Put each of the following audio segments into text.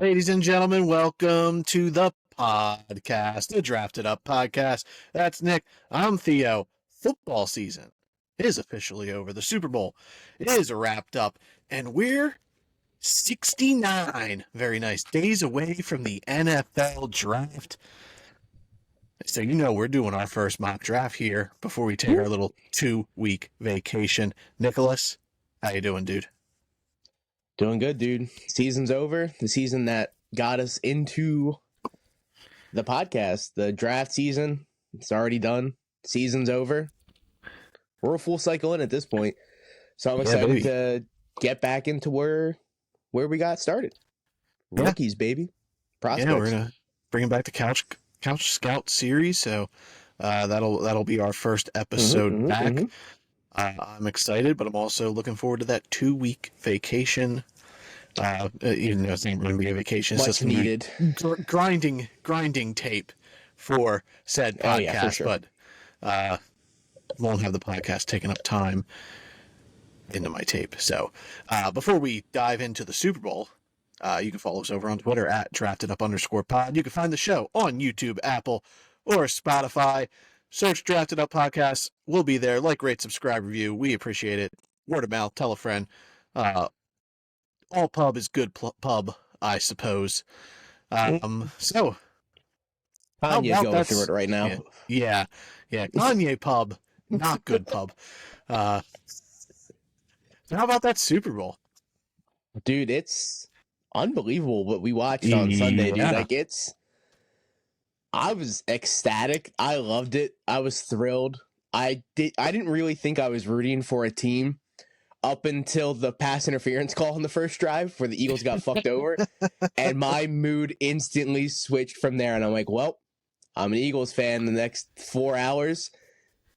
Ladies and gentlemen, welcome to the podcast, the Drafted Up podcast. That's Nick. I'm Theo. Football season is officially over. The Super Bowl is wrapped up, and we're 69 very nice days away from the NFL draft. So you know we're doing our first mock draft here before we take our little 2-week vacation. Nicholas, how you doing, dude? Doing good, dude. Season's over. The season that got us into the podcast, the draft season, it's already done. Season's over. We're a full cycle in at this point. So I'm excited to get back into where we got started. Rookies, baby. Prospects. Yeah, we're gonna bring back the Couch Scout series. So that'll be our first episode back. I'm excited, but I'm also looking forward to that 2-week vacation. Even though it's not going to be a vacation, it's just needed grinding tape for said podcast. Yeah, for sure. But won't have the podcast taking up time into my tape. So before we dive into the Super Bowl, you can follow us over on Twitter at @DraftedUp_pod. You can find the show on YouTube, Apple, or Spotify. Search Drafted Up Podcasts. We'll be there. Like, rate, subscribe, review. We appreciate it. Word of mouth. Tell a friend. All pub is good pub, I suppose. So. Kanye's going through it right now. Yeah. Kanye pub, not good pub. So how about that Super Bowl? Dude, it's unbelievable what we watched on Sunday, dude. Like, I was ecstatic. I loved it. I was thrilled. I didn't really think I was rooting for a team up until the pass interference call on the first drive where the Eagles got fucked over. And my mood instantly switched from there. And I'm like, well, I'm an Eagles fan the next 4 hours.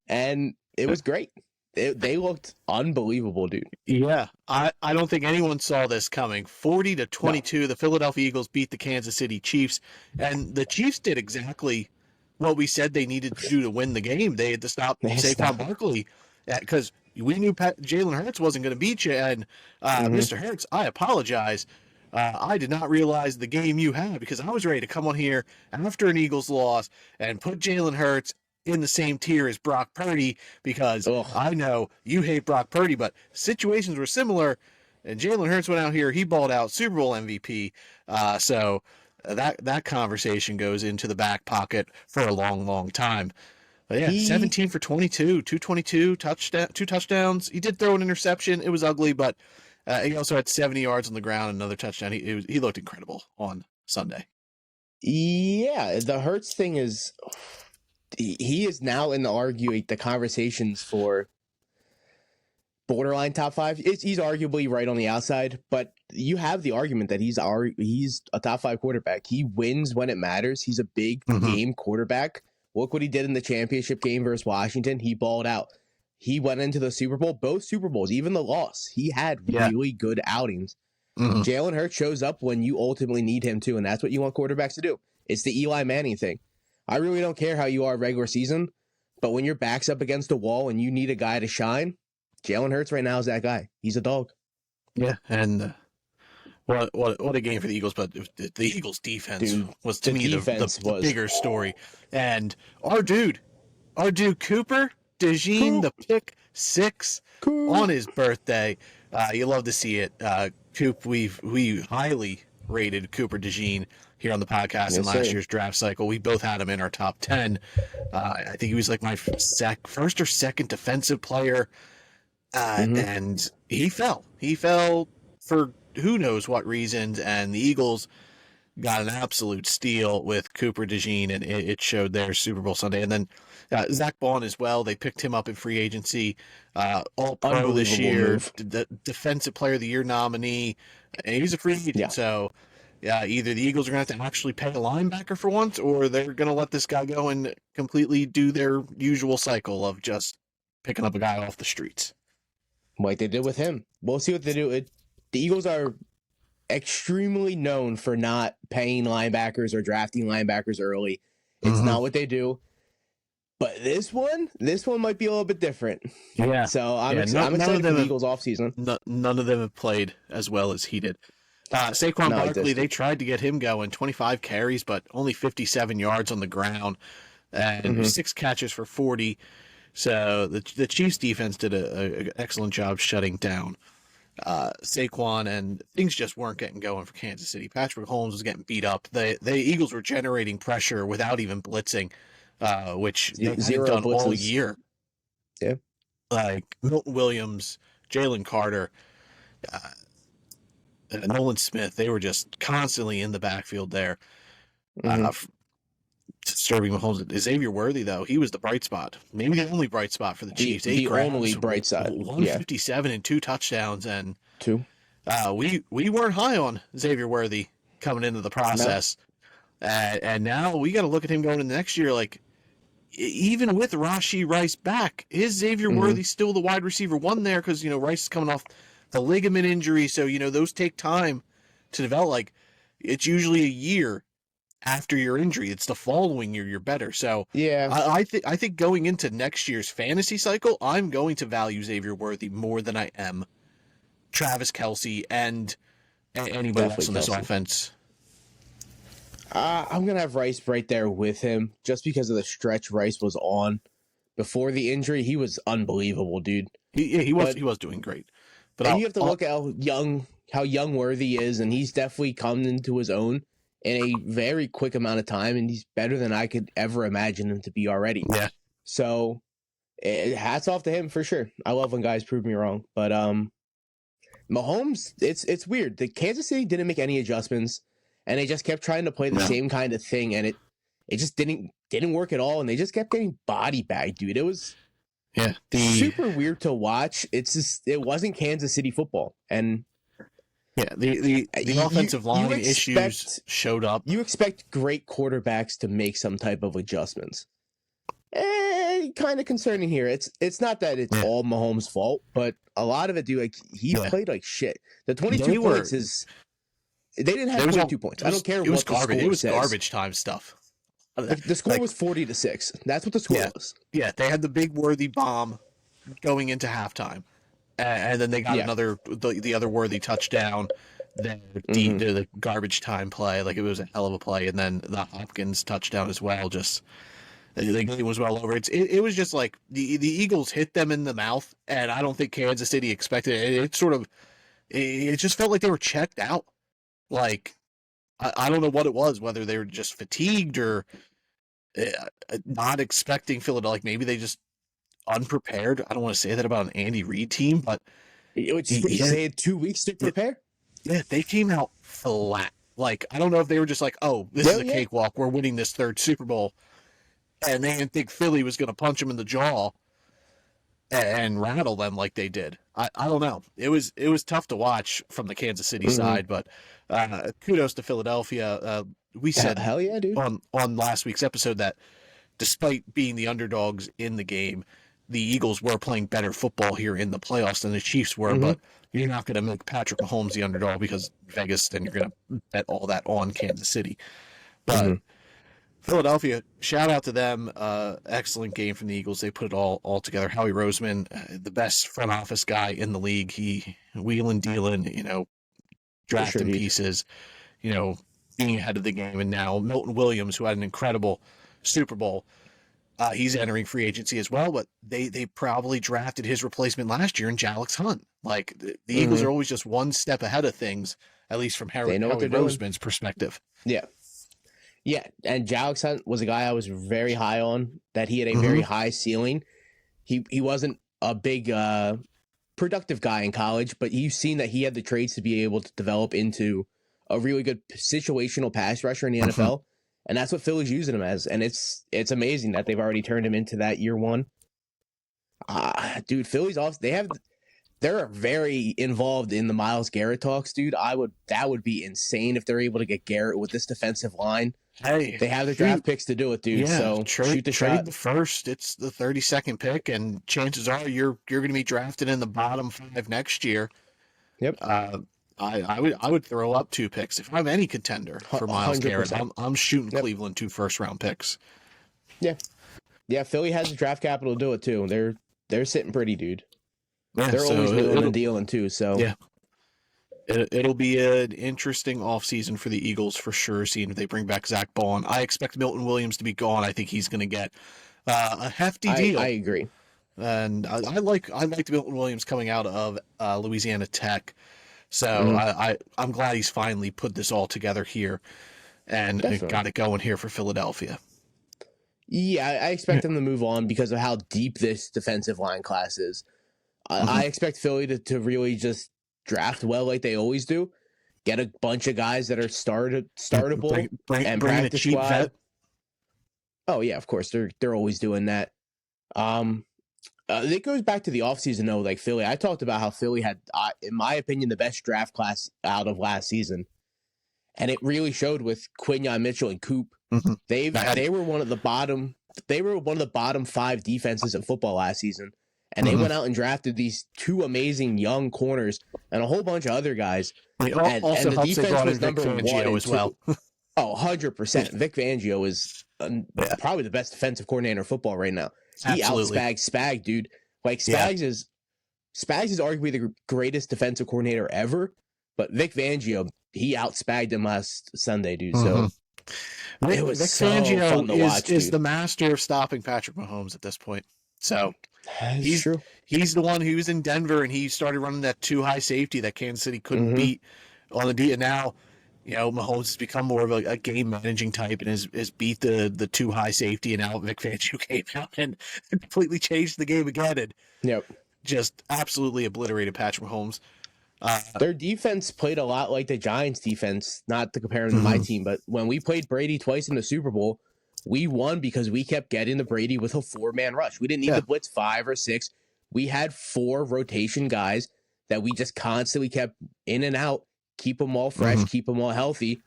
And it was great. They looked unbelievable, dude. Yeah, I don't think anyone saw this coming. 40-22, no. The Philadelphia Eagles beat the Kansas City Chiefs, and the Chiefs did exactly what we said they needed to do to win the game. They had to stop Saquon Barkley because we knew Jalen Hurts wasn't going to beat you. And Mr. Hurts, I apologize. I did not realize the game you had because I was ready to come on here after an Eagles loss and put Jalen Hurts in the same tier as Brock Purdy because I know you hate Brock Purdy, but situations were similar, and Jalen Hurts went out here. He balled out, Super Bowl MVP. So that conversation goes into the back pocket for a long, long time. But yeah, 17 for 22, 222, two touchdowns. He did throw an interception. It was ugly, but he also had 70 yards on the ground, another touchdown. He looked incredible on Sunday. Yeah, the Hurts thing is... He is now in the conversations for borderline top 5. He's arguably right on the outside, but you have the argument that he's a top 5 quarterback. He wins when it matters. He's a big game quarterback. Look what he did in the championship game versus Washington. He balled out. He went into the Super Bowl, both Super Bowls, even the loss. He had really good outings. Jalen Hurts shows up when you ultimately need him to, and that's what you want quarterbacks to do. It's the Eli Manning thing. I really don't care how you are regular season, but when your back's up against a wall and you need a guy to shine, Jalen Hurts right now is that guy. He's a dog. Yeah, and what a game for the Eagles, but the Eagles' defense was, to me, the bigger story. And our dude Cooper DeJean, the pick 6 on his birthday. You love to see it. Coop, we highly rated Cooper DeJean here on the podcast in last year's draft cycle. We both had him in our top 10. I think he was like my first or second defensive player. And he fell. He fell for who knows what reasons, and the Eagles got an absolute steal with Cooper DeJean, and it showed there Super Bowl Sunday. And then Zach Bond as well. They picked him up in free agency, all-pro this year, the Defensive Player of the Year nominee, and he's a free agent. Yeah. So either the Eagles are going to have to actually pay a linebacker for once, or they're going to let this guy go and completely do their usual cycle of just picking up a guy off the streets. Like they did with him. We'll see what they do. The Eagles are extremely known for not paying linebackers or drafting linebackers early. It's not what they do. But this one might be a little bit different. Yeah. So I'm excited for the Eagles offseason. None of them have played as well as he did. Saquon No, Barkley, they tried to get him going, 25 carries, but only 57 yards on the ground and 6 catches for 40. So the Chiefs defense did an excellent job shutting down Saquon, and things just weren't getting going for Kansas City. Patrick Mahomes was getting beat up. The Eagles were generating pressure without even blitzing, which they hadn't done all year. Yeah. Like Milton Williams, Jalen Carter, Nolan Smith, they were just constantly in the backfield there. Disturbing Mahomes. Xavier Worthy, though, he was the bright spot. Maybe the only bright spot for the Chiefs. The only bright side. 157 and 2 touchdowns. And we weren't high on Xavier Worthy coming into the process. No. And now we got to look at him going into next year. Like, even with Rashee Rice back, is Xavier Worthy still the wide receiver one there? Because, Rice is coming off the ligament injury. So, those take time to develop. Like, it's usually a year after your injury. It's the following year you're better. So yeah, I think going into next year's fantasy cycle, I'm going to value Xavier Worthy more than I am Travis Kelce and anybody else in this offense. I'm gonna have Rice right there with him just because of the stretch Rice was on before the injury. He was unbelievable, dude. He was doing great. But you have to look at how young Worthy is, and he's definitely come into his own in a very quick amount of time, and he's better than I could ever imagine him to be already. Yeah. So, hats off to him for sure. I love when guys prove me wrong. But Mahomes, it's weird. The Kansas City didn't make any adjustments, and they just kept trying to play the same kind of thing, and it just didn't work at all, and they just kept getting body bagged, dude. It was super weird to watch. It wasn't Kansas City football, and the offensive line issues showed up. You expect great quarterbacks to make some type of adjustments. Kind of concerning here. It's not that it's all Mahomes' fault, but a lot of it, dude. Like he played like shit. The 22 points is. They didn't have 22 points. I don't care what the score says. It was garbage time stuff. The score was 40-6. That's what the score was. Yeah, they had the big Worthy bomb going into halftime. And then they got the other Worthy touchdown, then the garbage time play. Like, it was a hell of a play. And then the Hopkins touchdown as well. Just, the game was well over. It was just like the Eagles hit them in the mouth, and I don't think Kansas City expected it. It just felt like they were checked out. Like, I don't know what it was, whether they were just fatigued or not expecting Philadelphia. Like, maybe they just unprepared. I don't want to say that about an Andy Reid team, but they had 2 weeks to prepare. Yeah, they came out flat. Like, I don't know if they were just like, oh, this is a cakewalk. We're winning this third Super Bowl. And they didn't think Philly was going to punch them in the jaw and rattle them like they did. I don't know. It was tough to watch from the Kansas City side, but kudos to Philadelphia. We said hell yeah, dude. on last week's episode that despite being the underdogs in the game, the Eagles were playing better football here in the playoffs than the Chiefs were, but you're not going to make Patrick Mahomes the underdog because Vegas, then you're going to bet all that on Kansas City. But Philadelphia, shout out to them. Excellent game from the Eagles. They put it all together. Howie Roseman, the best front office guy in the league. He wheeling, dealing, drafting pieces, being ahead of the game. And now Milton Williams, who had an incredible Super Bowl, he's entering free agency as well, but they probably drafted his replacement last year in Jalix Hunt. Like, the Eagles are always just one step ahead of things, at least from Howie Roseman's perspective. Yeah. Yeah, and Jalix Hunt was a guy I was very high on, that he had a very high ceiling. He wasn't a big productive guy in college, but you've seen that he had the traits to be able to develop into a really good situational pass rusher in the NFL. And that's what Philly's using him as. And it's amazing that they've already turned him into that year one. Dude, Philly's off. They're very involved in the Myles Garrett talks, dude. That would be insane if they're able to get Garrett with this defensive line. Hey, they have the draft picks to do it, dude. Yeah, so shoot the shot. Trade the first. It's the 32nd pick, and chances are you're going to be drafted in the bottom 5 next year. Yep. I would throw up 2 picks if I'm any contender for Myles Garrett. I'm shooting Cleveland 2 first-round picks. Yeah. Philly has the draft capital to do it too. They're sitting pretty, dude. Yeah, they're always willing and dealing too. So yeah. It'll be an interesting offseason for the Eagles for sure, seeing if they bring back Zach Bond. I expect Milton Williams to be gone. I think he's going to get a hefty deal. I agree. And I liked Milton Williams coming out of Louisiana Tech. So I'm glad he's finally put this all together here and got it going here for Philadelphia. Yeah, I expect him to move on because of how deep this defensive line class is. I expect Philly to really just draft well like they always do. Get a bunch of guys that are startable and practice a cheap squad. Vet. Oh yeah, of course they're always doing that. It goes back to the offseason though, like Philly. I talked about how Philly had, in my opinion, the best draft class out of last season, and it really showed with Quinyon Mitchell and Coop. They were one of the bottom. They were one of the bottom 5 defenses in football last season. And they went out and drafted these 2 amazing young corners and a whole bunch of other guys. And the defense was number 1 as well. 100%. Vic Fangio is probably the best defensive coordinator in football right now. He out-Spags Spag, dude. Like, Spags is arguably the greatest defensive coordinator ever, but Vic Fangio, he out-Spagged him last Sunday, dude. So it was Vic Fangio fun to watch, is the master of stopping Patrick Mahomes at this point. So he's true. He's the one who was in Denver and he started running that too high safety that Kansas City couldn't beat on the D. And now, Mahomes has become more of a game managing type and has beat the too high safety. And now Vic Fangio came out and completely changed the game again and just absolutely obliterated Patrick Mahomes. Their defense played a lot like the Giants' defense, not to compare them to my team, but when we played Brady twice in the Super Bowl, we won because we kept getting to Brady with a 4-man rush. We didn't need to blitz 5 or 6. We had 4 rotation guys that we just constantly kept in and out, keep them all fresh, keep them all healthy.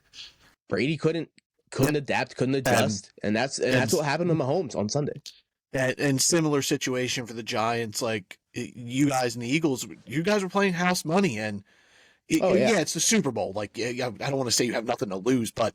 Brady couldn't adapt, couldn't adjust, and that's what happened to Mahomes on Sunday. And similar situation for the Giants, like you guys and the Eagles, you guys were playing house money, and it's the Super Bowl. Like, I don't want to say you have nothing to lose, but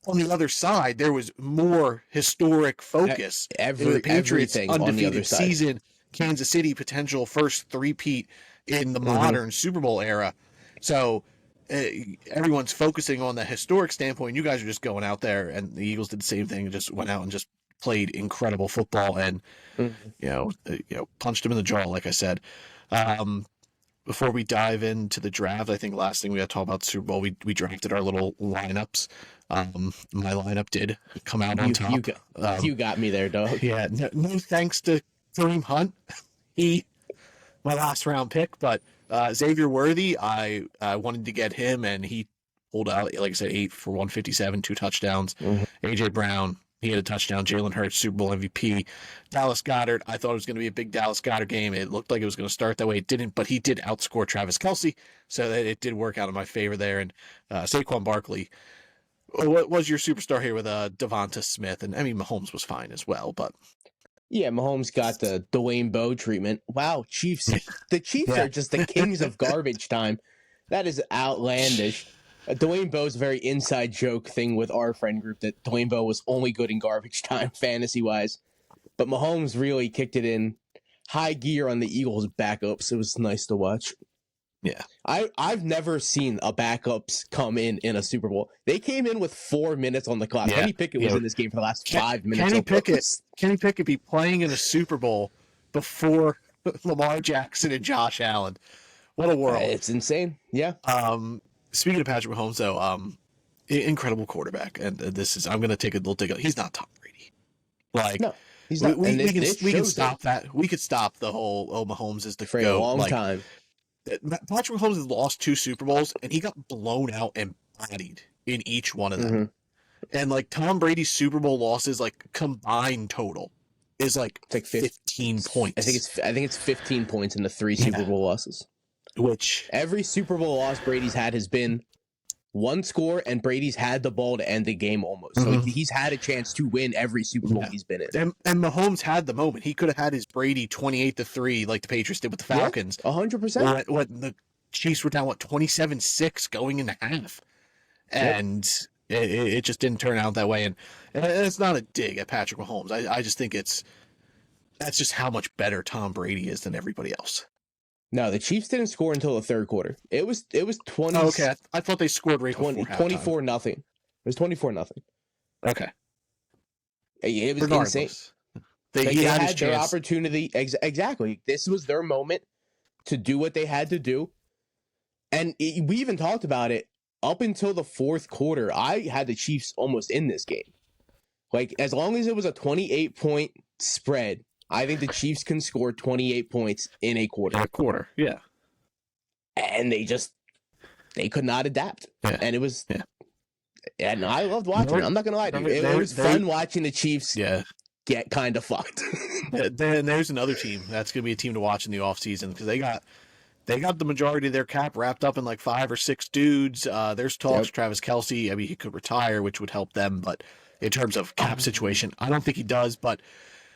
on the other side, there was more historic focus. The Patriots undefeated season, Kansas City potential first three-peat in the modern Super Bowl era. So everyone's focusing on the historic standpoint. You guys are just going out there, and the Eagles did the same thing and just went out and just played incredible football and punched him in the jaw, like I said. Before we dive into the draft, I think last thing we got to talk about the Super Bowl, we drafted our little lineups. My lineup did come out on top. You got me there, dog. Yeah, no thanks to Kareem Hunt. My last round pick, but Xavier Worthy, I wanted to get him, and he pulled out, like I said, 8 for 157, 2 touchdowns. A.J. Brown, he had a touchdown. Jalen Hurts, Super Bowl MVP. Dallas Goedert, I thought it was going to be a big Dallas Goedert game. It looked like it was going to start that way. It didn't, but he did outscore Travis Kelce, so that it did work out in my favor there. And Saquon Barkley, what was your superstar here with Devonta Smith? And I mean, Mahomes was fine as well, but yeah, Mahomes got the Dwayne Bowe treatment. Wow, Chiefs! The Chiefs are just the kings of garbage time. That is outlandish. Dwayne Bowe's a very inside joke thing with our friend group that Dwayne Bowe was only good in garbage time fantasy-wise. But Mahomes really kicked it in high gear on the Eagles' backups. It was nice to watch. Yeah. I've never seen a backups come in a Super Bowl. They came in with 4 minutes on the clock. Kenny Pickett was in this game for the last 5 minutes. Kenny Pickett be playing in a Super Bowl before Lamar Jackson and Josh Allen. What a world. It's insane. Yeah. Speaking of Patrick Mahomes, though, incredible quarterback, and I'm going to take a little dig. He's not Tom Brady. Like, no, he's not. We can stop that. We could stop the whole Mahomes is the for a long time. Patrick Mahomes has lost 2 Super Bowls, and he got blown out and bodied in each one of them. And like Tom Brady's Super Bowl losses, like combined total, is like 15 points. I think it's 15 points in the 3 Super Bowl losses. Which every Super Bowl loss Brady's had has been 1 score, and Brady's had the ball to end the game almost. So he's had a chance to win every Super Bowl he's been in. And Mahomes had the moment. He could have had his Brady 28-3 like the Patriots did with the Falcons. 100%. When the Chiefs were down 27-6 going into half, and it just didn't turn out that way. And it's not a dig at Patrick Mahomes. I just think that's just how much better Tom Brady is than everybody else. No, the Chiefs didn't score until the third quarter. It was 20. Oh, okay, I thought they scored right 20, before 24 nothing. It was 24-0. Okay. It was Regardless, insane. he had his their chance. opportunity. Exactly. This was their moment to do what they had to do. And we even talked about it up until the fourth quarter. I had the Chiefs almost in this game. Like, as long as it was a 28-point spread, I think the Chiefs can score 28 points in a quarter. A quarter, yeah. And they could not adapt. Yeah. And it was... Yeah. And I loved watching it. I'm not going to lie to you. It was fun watching the Chiefs get kind of fucked. Then there's another team that's going to be a team to watch in the offseason because they got the majority of their cap wrapped up in like 5 or 6 dudes. There's talks Travis Kelce. I mean, he could retire, which would help them. But in terms of cap situation, I don't think he does. But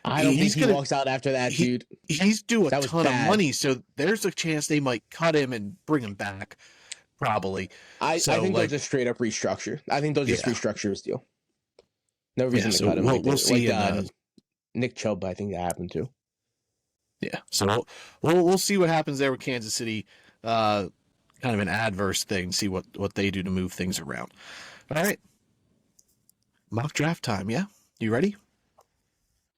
I don't think he walks out after that, dude. He's due a ton of money, so there's a chance they might cut him and bring him back. Probably. I think they'll just straight up restructure. I think they'll just restructure his deal. No reason to cut him. We'll see. Nick Chubb, I think that happened too. Yeah. So we'll see what happens there with Kansas City. Kind of an adverse thing. See what they do to move things around. All right. Mock draft time. Yeah. You ready?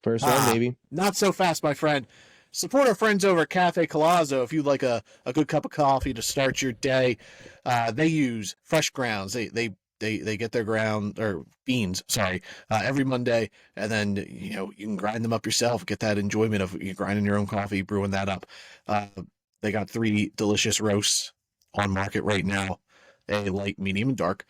First one, maybe. Not so fast, my friend. Support our friends over at Cafe Colazzo if you'd like a good cup of coffee to start your day. They use fresh grounds. They get their beans, every Monday, and then you can grind them up yourself. Get that enjoyment of you grinding your own coffee, brewing that up. They got 3 delicious roasts on market right now: a light, medium, and dark.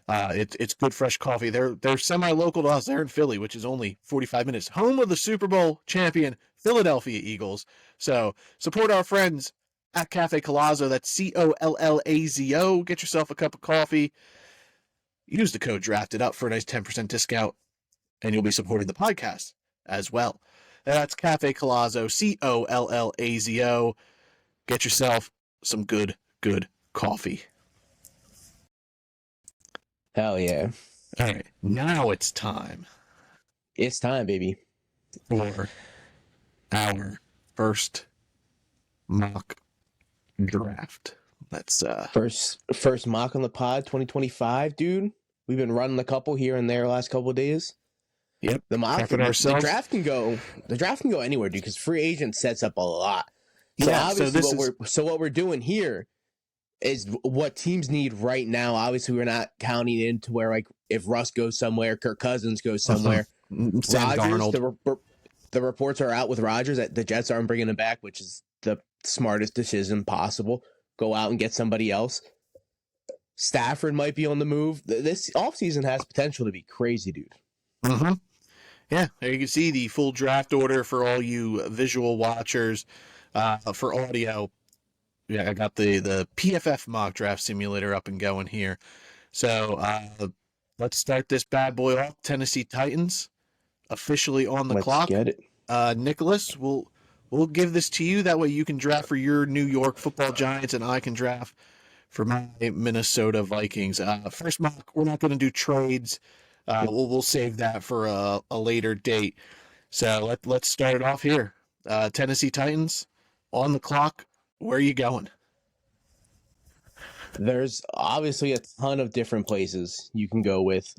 It's good fresh coffee. They're semi-local to us. They're in Philly, which is only 45 minutes. Home of the Super Bowl champion Philadelphia Eagles. So support our friends at Cafe Colazzo. That's COLLAZO. Get yourself a cup of coffee. Use the code DRAFTEDUP for a nice 10% discount, and you'll be supporting the podcast as well. That's Cafe Colazzo, COLLAZO. Get yourself some good coffee. Hell yeah. All right, now it's time. It's time, baby. For our first mock draft. That's first mock on the pod 2025, dude. We've been running a couple here and there last couple of days. Yep. The draft can go anywhere, dude, because free agent sets up a lot. So obviously what we're doing here is what teams need right now. Obviously, we're not counting into where, like, if Russ goes somewhere, Kirk Cousins goes somewhere. Sam Rodgers, Darnold. The reports are out with Rodgers that the Jets aren't bringing him back, which is the smartest decision possible. Go out and get somebody else. Stafford might be on the move. This offseason has potential to be crazy, dude. Mm-hmm. Yeah, there you can see the full draft order for all you visual watchers. For audio, yeah, I got the PFF mock draft simulator up and going here. So let's start this bad boy off. Tennessee Titans officially on the clock. Let's get it. Nicholas, we'll give this to you. That way you can draft for your New York Football Giants, and I can draft for my Minnesota Vikings. First mock, we're not going to do trades. We'll save that for a later date. So let's start it off here. Tennessee Titans on the clock. Where are you going? There's obviously a ton of different places you can go with.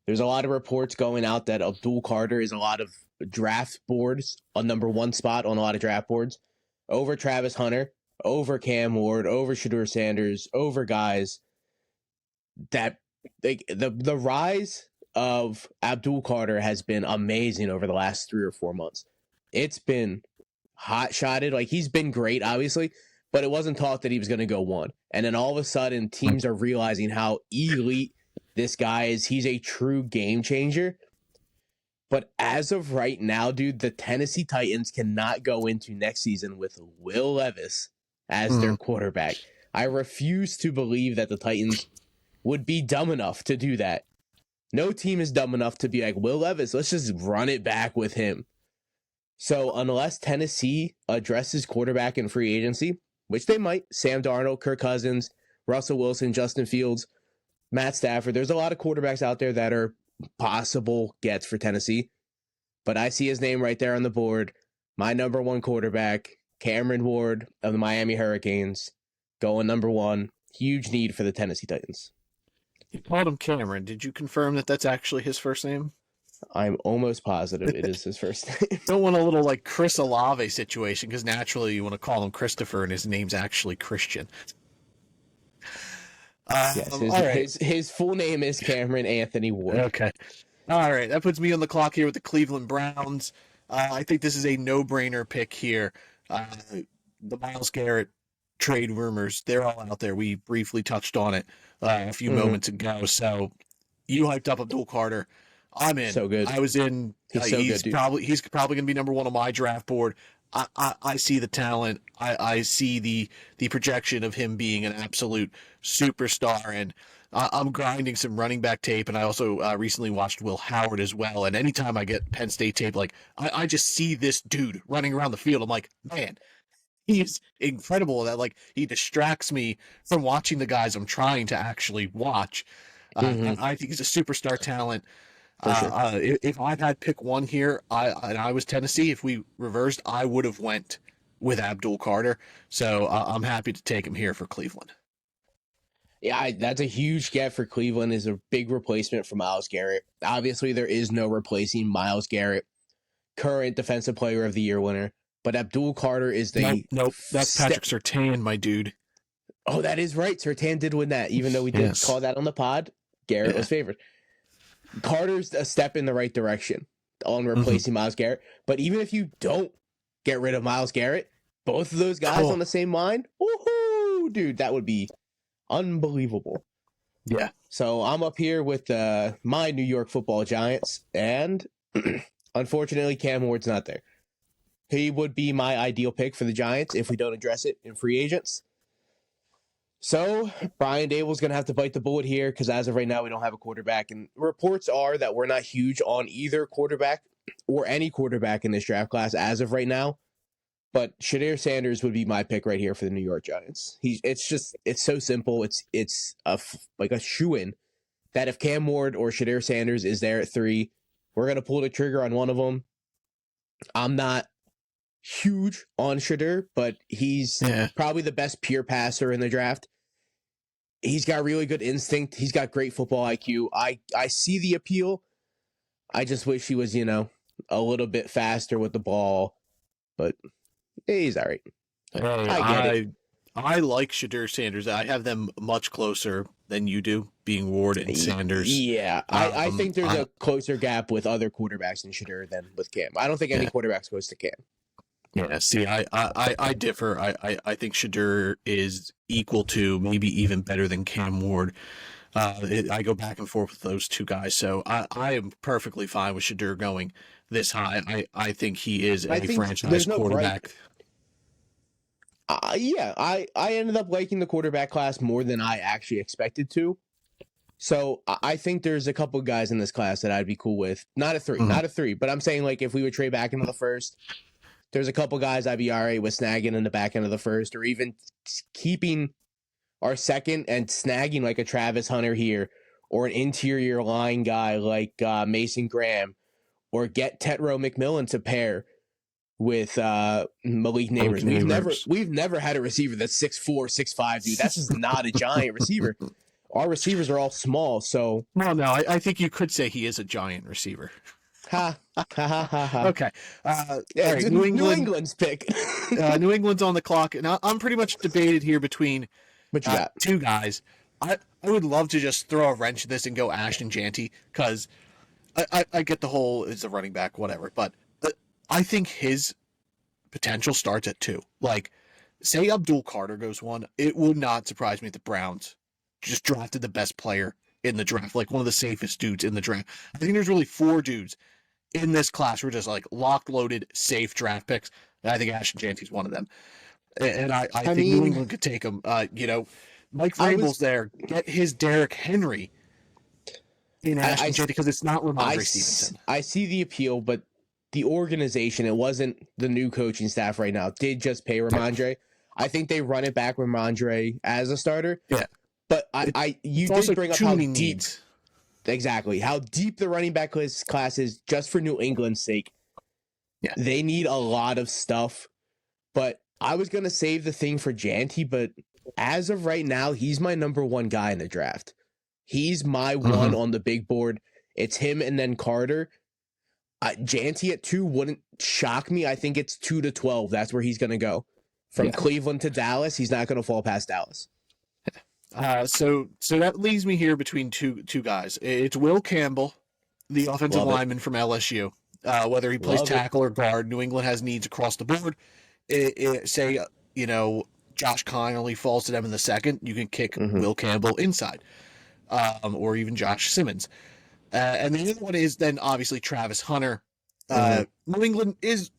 There's a lot of reports going out that Abdul Carter is a lot of draft boards, a number 1 spot on a lot of draft boards, over Travis Hunter, over Cam Ward, over Shedeur Sanders, over guys that the rise of Abdul Carter has been amazing over the last 3 or 4 months. It's been hot-shotted. Like, he's been great, obviously, but it wasn't thought that he was going to go 1. And then all of a sudden, teams are realizing how elite this guy is. He's a true game changer. But as of right now, dude, the Tennessee Titans cannot go into next season with Will Levis as their quarterback. I refuse to believe that the Titans would be dumb enough to do that. No team is dumb enough to be like, Will Levis, let's just run it back with him. So unless Tennessee addresses quarterback in free agency, which they might, Sam Darnold, Kirk Cousins, Russell Wilson, Justin Fields, Matt Stafford, there's a lot of quarterbacks out there that are possible gets for Tennessee. But I see his name right there on the board. My number 1 quarterback, Cameron Ward of the Miami Hurricanes going number 1. Huge need for the Tennessee Titans. You called him Cameron. Did you confirm that that's actually his first name? I'm almost positive it is his first name. Don't want a little like Chris Olave situation because naturally you want to call him Christopher and his name's actually Christian. Yes, his full name is Cameron Anthony Ward. Okay. All right. That puts me on the clock here with the Cleveland Browns. I think this is a no-brainer pick here. The Myles Garrett trade rumors, they're all out there. We briefly touched on it a few moments ago. So you hyped up Abdul Carter. I'm in. So good. I was in. He's probably going to be number 1 on my draft board. I see the talent. I see the projection of him being an absolute superstar, and I'm grinding some running back tape. And I also recently watched Will Howard as well. And anytime I get Penn State tape, like I just see this dude running around the field. I'm like, man, he's incredible. That like he distracts me from watching the guys I'm trying to actually watch. I think he's a superstar talent. Sure. If I had pick 1 here, I was Tennessee. If we reversed, I would have went with Abdul Carter. So I'm happy to take him here for Cleveland. Yeah, that's a huge get for Cleveland. Is a big replacement for Myles Garrett. Obviously, there is no replacing Myles Garrett, current Defensive Player of the Year winner. But Abdul Carter is the nope. That's Patrick Surtain, my dude. Oh, that is right. Surtain did win that, even though we didn't call that on the pod. Garrett was favored. Carter's a step in the right direction on replacing Myles Garrett. But even if you don't get rid of Myles Garrett, both of those guys on the same line, woohoo, dude, that would be unbelievable. Yeah. So I'm up here with my New York Football Giants, and unfortunately, Cam Ward's not there. He would be my ideal pick for the Giants if we don't address it in free agents. So Brian Dable's going to have to bite the bullet here because as of right now, we don't have a quarterback. And reports are that we're not huge on either quarterback or any quarterback in this draft class as of right now. But Shedeur Sanders would be my pick right here for the New York Giants. It's so simple. It's like a shoo-in that if Cam Ward or Shedeur Sanders is there at 3, we're going to pull the trigger on one of them. I'm not huge on Shedeur, but he's probably the best pure passer in the draft. He's got really good instinct. He's got great football IQ. I see the appeal. I just wish he was, a little bit faster with the ball, but he's all right. I get it. I like Shedeur Sanders. I have them much closer than you do, being Ward and Sanders. Yeah, I think there's a closer gap with other quarterbacks in Shedeur than with Cam. I don't think any quarterback's close to Cam. Yeah, see, I differ. I think Shedeur is equal to, maybe even better than Cam Ward. I go back and forth with those two guys, so I am perfectly fine with Shedeur going this high. I think he is a franchise quarterback. I ended up liking the quarterback class more than I actually expected to. So I think there's a couple of guys in this class that I'd be cool with. Not a 3, but I'm saying like if we would trade back into the first, there's a couple guys I'd be all right with snagging in the back end of the first, or even keeping our second and snagging like a Travis Hunter here, or an interior line guy like Mason Graham, or get Tetro McMillan to pair with Malik Neighbors. We've never had a receiver that's 6'4", 6'5", dude. That's just not a giant receiver. Our receivers are all small, so no. I think you could say he is a giant receiver. Ha ha ha ha ha. Okay. All right, New England's pick. New England's on the clock. Now I'm pretty much debated here between two guys. I would love to just throw a wrench in this and go Ashton Jeanty because I get the whole it's a running back, whatever. But I think his potential starts at 2. Like, say Abdul Carter goes 1, it would not surprise me if the Browns just drafted the best player in the draft, like one of the safest dudes in the draft. I think there's really 4 dudes in this class who are just like locked, loaded, safe draft picks. And I think Ashton Jeanty's one of them. And I think New England could take him. Mike Vrabel's there. Get his Derrick Henry in Ashton Jeanty because it's not Ramondre Stevenson. I see the appeal, but the organization, it wasn't the new coaching staff right now, did just pay Ramondre. I think they run it back Ramondre as a starter. Yeah. But you did bring up how deep, exactly, how deep the running back class is just for New England's sake. Yeah. They need a lot of stuff, but I was going to save the thing for Janty, but as of right now, he's my number one guy in the draft. He's my one on the big board. It's him and then Carter. Janty at 2 wouldn't shock me. I think it's 2 to 12. That's where he's going to go. From Cleveland to Dallas, he's not going to fall past Dallas. So that leaves me here between two guys. It's Will Campbell, the offensive lineman from LSU. Whether he plays tackle or guard, New England has needs across the board. Say, Josh Connolly falls to them in the second, you can kick Will Campbell inside, or even Josh Simmons. And the other one is then obviously Travis Hunter. New England is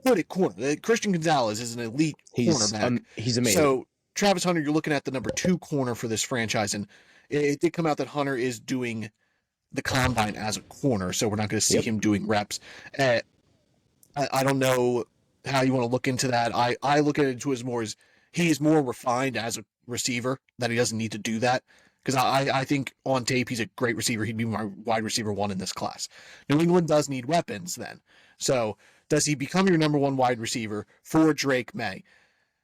good at corner. Christian Gonzalez is an elite cornerback. He's amazing. So Travis Hunter, you're looking at the number 2 corner for this franchise, and it did come out that Hunter is doing the combine as a corner, so we're not going to see him doing reps. I don't know how you want to look into that. I look at it as he's more refined as a receiver, that he doesn't need to do that. Because I think on tape he's a great receiver. He'd be my wide receiver 1 in this class. New England does need weapons then. So does he become your number 1 wide receiver for Drake May?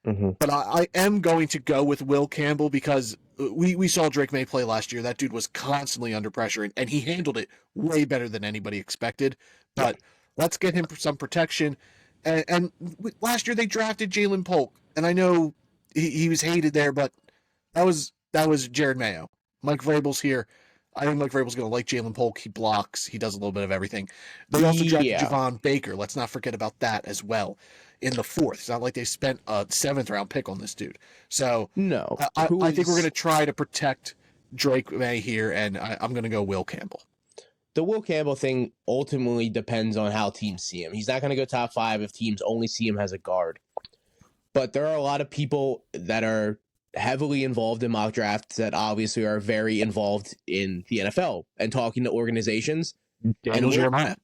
But I am going to go with Will Campbell because we saw Drake May play last year. That dude was constantly under pressure, and he handled it way better than anybody expected. But let's get him some protection. And last year they drafted Jalen Polk, and I know he was hated there, but that was Jared Mayo. Mike Vrabel's here. I think Mike Vrabel's going to like Jalen Polk. He blocks. He does a little bit of everything. They also drafted Javon Baker. Let's not forget about that as well in the 4th. It's not like they spent a 7th-round pick on this dude. So no, I think we're going to try to protect Drake May here, and I'm going to go Will Campbell. The Will Campbell thing ultimately depends on how teams see him. He's not going to go top 5 if teams only see him as a guard. But there are a lot of people that are heavily involved in mock drafts that obviously are very involved in the NFL and talking to organizations. Daniel Jeremiah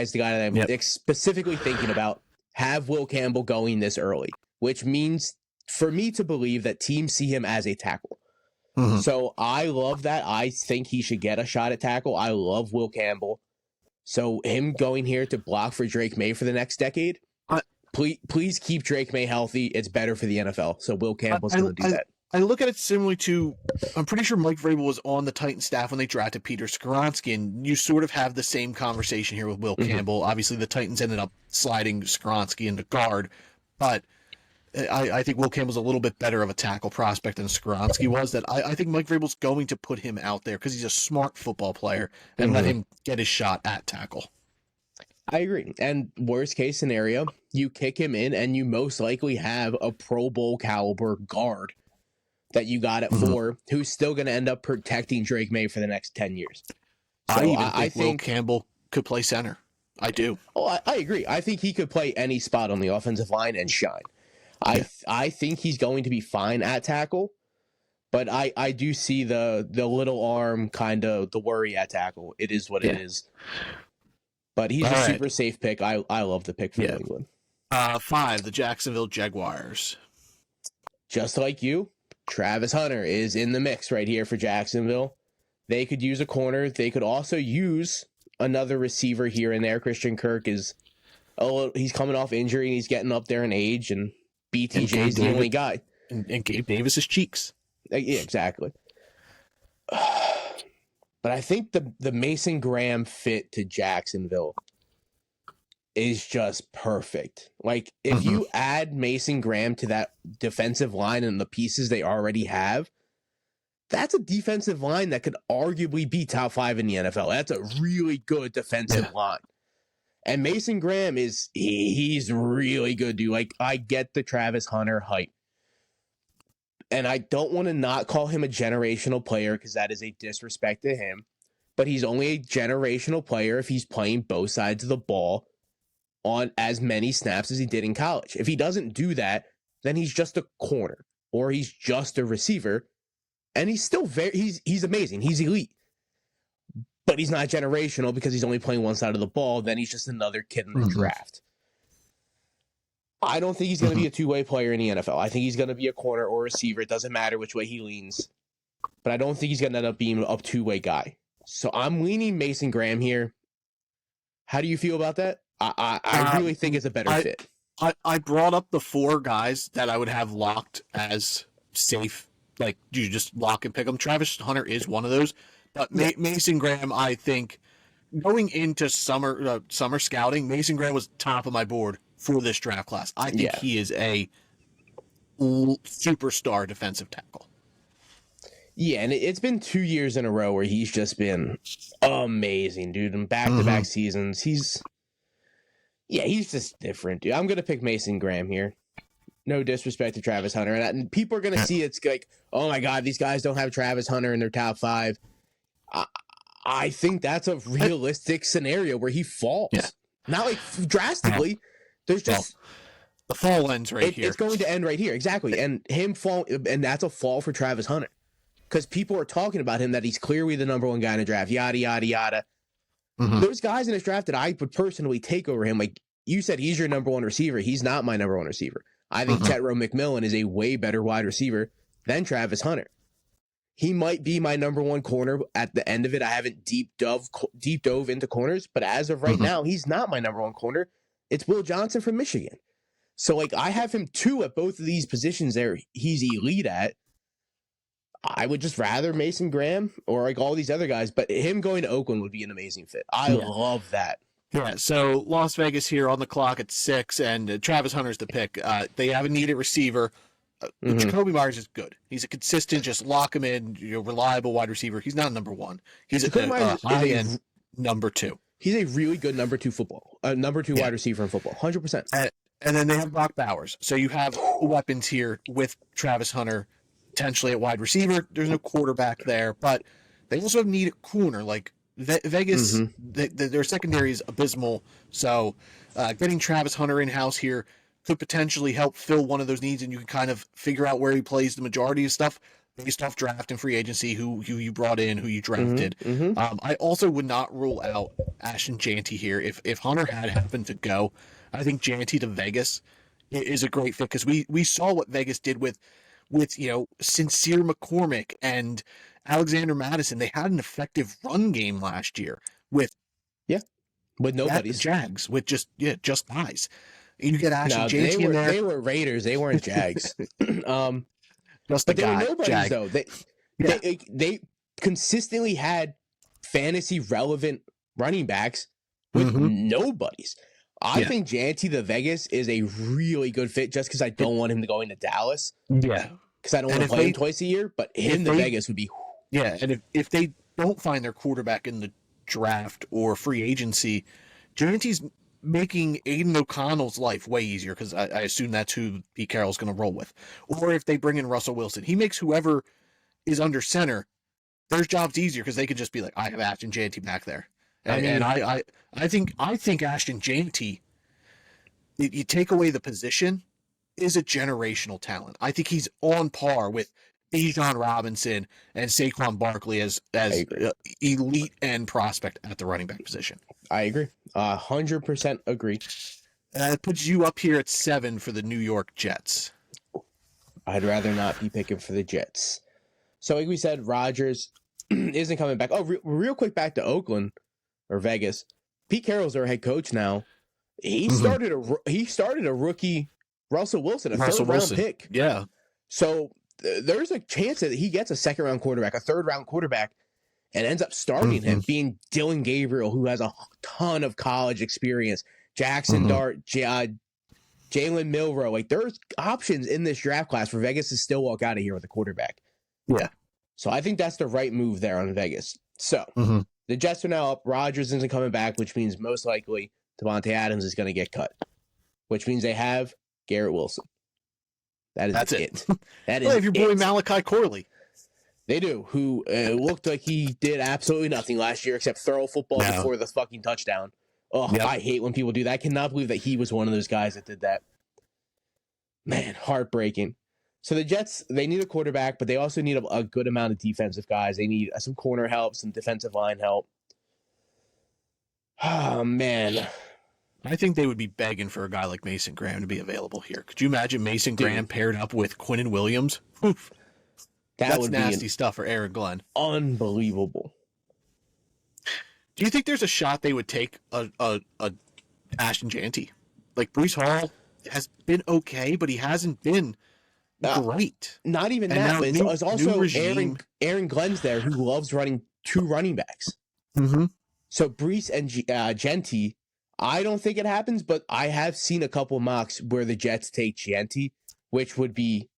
is the guy that I'm specifically thinking about. Have Will Campbell going this early, which means for me to believe that teams see him as a tackle. So I love that. I think he should get a shot at tackle. I love Will Campbell. So him going here to block for Drake May for the next decade, please keep Drake May healthy. It's better for the NFL. So Will Campbell's going to do that. I look at it similarly to, I'm pretty sure Mike Vrabel was on the Titans staff when they drafted Peter Skoronski, and you sort of have the same conversation here with Will Campbell. Obviously, the Titans ended up sliding Skoronski into guard, but I think Will Campbell's a little bit better of a tackle prospect than Skoronski was. That I think Mike Vrabel's going to put him out there because he's a smart football player and let him get his shot at tackle. I agree. And worst case scenario, you kick him in and you most likely have a Pro Bowl caliber guard that you got at 4 who's still going to end up protecting Drake May for the next 10 years. So I think Will Campbell could play center. I do. Oh, I agree. I think he could play any spot on the offensive line and shine. I think he's going to be fine at tackle, but I do see the little arm kind of the worry at tackle. It is what it is. But he's a super safe pick. I love the pick for New England. 5, the Jacksonville Jaguars. Just like you, Travis Hunter is in the mix right here for Jacksonville. They could use a corner. They could also use another receiver here and there. Christian Kirk is, he's coming off injury and he's getting up there in age, and BTJ is the only guy. And Gabe Davis's cheeks. Yeah, exactly. But I think the Mason Graham fit to Jacksonville is just perfect. Like, if you add Mason Graham to that defensive line and the pieces they already have, that's a defensive line that could arguably be top 5 in the NFL. That's a really good defensive line. And Mason Graham he's really good, dude. Like, I get the Travis Hunter hype. And I don't want to not call him a generational player because that is a disrespect to him. But he's only a generational player if he's playing both sides of the ball on as many snaps as he did in college. If he doesn't do that, then he's just a corner or he's just a receiver. And he's still he's amazing. He's elite. But he's not generational because he's only playing one side of the ball. Then he's just another kid in the draft. I don't think he's going to be a two-way player in the NFL. I think he's going to be a corner or receiver. It doesn't matter which way he leans. But I don't think he's going to end up being a two-way guy. So I'm leaning Mason Graham here. How do you feel about that? I really think it's a better fit. I brought up the 4 guys that I would have locked as safe. Like, you just lock and pick them. Travis Hunter is one of those. But Mason Graham, I think, going into summer scouting, Mason Graham was top of my board for this draft class. I think he is a superstar defensive tackle. Yeah, and it's been 2 years in a row where he's just been amazing, dude. And back-to-back seasons, he's just different, dude. I'm going to pick Mason Graham here. No disrespect to Travis Hunter. And people are going to see it's like, oh, my God, these guys don't have Travis Hunter in their top 5. I think that's a realistic scenario where he falls. Yeah. Not like drastically. There's just... the fall ends here. It's going to end right here, exactly. And him fall, and that's a fall for Travis Hunter. Because people are talking about him that he's clearly the number 1 guy in the draft, yada, yada, yada. There's guys in this draft that I would personally take over him. Like you said, he's your number 1 receiver. He's not my number 1 receiver. I think Tetro McMillan is a way better wide receiver than Travis Hunter. He might be my number 1 corner at the end of it. I haven't deep dove into corners, but as of right now, he's not my number 1 corner. It's Will Johnson from Michigan. So, like, I have him 2 at both of these positions there he's elite at. I would just rather Mason Graham or, like, all these other guys, but him going to Oakland would be an amazing fit. I love that. Yeah, so Las Vegas here on the clock at 6, and Travis Hunter's the pick. They have a needed receiver. Jacoby Myers is good. He's a consistent, just lock him in, reliable wide receiver. He's not number 1. He's a high-end number 2. He's a really good number 2 wide receiver in football, 100%. And then they have Brock Bowers. So you have weapons here with Travis Hunter, potentially at wide receiver. There's no quarterback there, but they also need a corner. Like Vegas, their secondary is abysmal. So getting Travis Hunter in-house here could potentially help fill one of those needs, and you can kind of figure out where he plays the majority of stuff based off draft and free agency, who you brought in, who you drafted. I also would not rule out Ashton Jeanty here. If Hunter had happened to go, I think Jeanty to Vegas is a great fit, because we saw what Vegas did with Sincere McCormick and Alexander Madison. They had an effective run game last year with nobody's Jags, with just guys. You get Ashton Jeanty in there. They were Raiders. They weren't Jags. Just but they were nobodies, though. They consistently had fantasy relevant running backs with nobodies. I think Jeanty to Vegas is a really good fit, just because I don't want him to go into Dallas. Yeah. Because I don't want to play him twice a year, but him to Vegas would be... Yeah, and if they don't find their quarterback in the draft or free agency, Jeanty's making Aiden O'Connell's life way easier, because I assume that's who Pete Carroll's going to roll with. Or if they bring in Russell Wilson, he makes whoever is under center their jobs easier, because they can just be like, I have Ashton Jeanty back there. I think Ashton Jeanty, you take away the position, is a generational talent. I think he's on par with Bijan Robinson and Saquon Barkley as elite end prospect at the running back position. I agree. 100% agree. That puts you up here at 7 for the New York Jets. I'd rather not be picking for the Jets. So, like we said, Rodgers isn't coming back. Oh, real quick, back to Oakland or Vegas. Pete Carroll's their head coach now. He started a rookie Russell Wilson, a third-round pick. Yeah. So there's a chance that he gets a second-round quarterback, a third-round quarterback, and ends up starting him, being Dylan Gabriel, who has a ton of college experience. Jackson Dart, Jalen Milroe. Like, there's options in this draft class for Vegas to still walk out of here with a quarterback. Yeah. So I think that's the right move there on Vegas. So the Jets are now up. Rodgers isn't coming back, which means most likely Devontae Adams is going to get cut, which means they have Garrett Wilson. That's it. That is if your boy Malachi Corley. They do, who looked like he did absolutely nothing last year except throw a football before the fucking touchdown. Oh, yep. I hate when people do that. I cannot believe that he was one of those guys that did that. Man, heartbreaking. So the Jets, they need a quarterback, but they also need a good amount of defensive guys. They need some corner help, some defensive line help. Oh, man. I think they would be begging for a guy like Mason Graham to be available here. Could you imagine Mason Graham paired up with Quinnen Williams? Oof. That's nasty stuff for Aaron Glenn. Unbelievable. Do you think there's a shot they would take a Ashton Jeanty? Like Breece Hall has been okay, but he hasn't been great. Not even and that, but it's also Aaron Glenn's there who loves running 2 running backs. Mm-hmm. So Breece and Genty, I don't think it happens, but I have seen a couple mocks where the Jets take Genty, which would be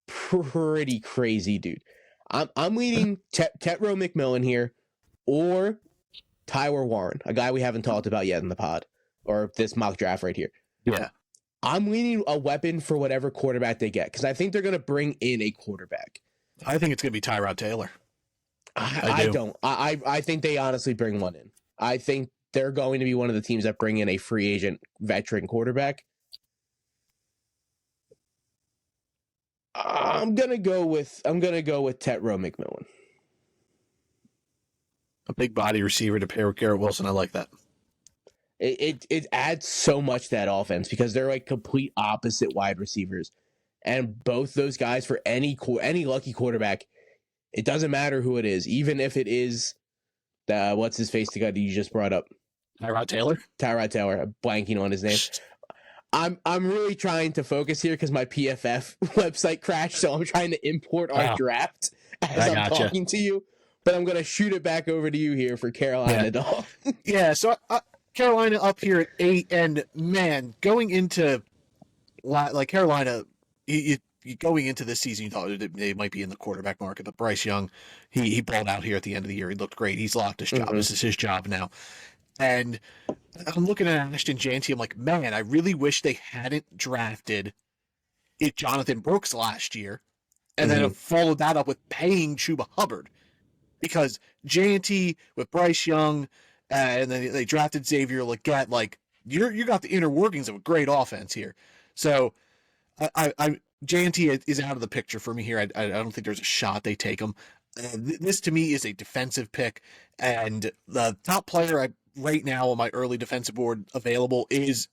pretty crazy, dude. I'm leading Tetro McMillan here, or Tyler Warren, a guy we haven't talked about yet in the pod, or this mock draft right here. Yeah. I'm leaning a weapon for whatever quarterback they get, because I think they're going to bring in a quarterback. I think it's going to be Tyrod Taylor. I don't. I think they honestly bring one in. I think they're going to be one of the teams that bring in a free agent veteran quarterback. I'm gonna go with Tetro McMillan. A big body receiver to pair with Garrett Wilson. I like that. It adds so much to that offense because they're like complete opposite wide receivers, and both those guys, for any lucky quarterback, it doesn't matter who it is, even if it is the what's his face, the guy that you just brought up, Tyrod Taylor. I'm blanking on his name. I'm really trying to focus here because my PFF website crashed, so I'm trying to import our draft as I'm talking to you. But I'm gonna shoot it back over to you here for Carolina, dog. Yeah, so Carolina up here at 8, and man, going into like Carolina, you going into this season, you thought they might be in the quarterback market, but Bryce Young, he balled out here at the end of the year. He looked great. He's locked his job. Mm-hmm. This is his job now. And I'm looking at Ashton Jeanty. I'm like, man, I really wish they hadn't drafted Jonathan Brooks last year, and then followed that up with paying Chuba Hubbard, because Jeanty with Bryce Young, and then they drafted Xavier Legette. Like, you got the inner workings of a great offense here. So, Jeanty is out of the picture for me here. I don't think there's a shot they take him. This to me is a defensive pick, and the top player right now on my early defensive board available is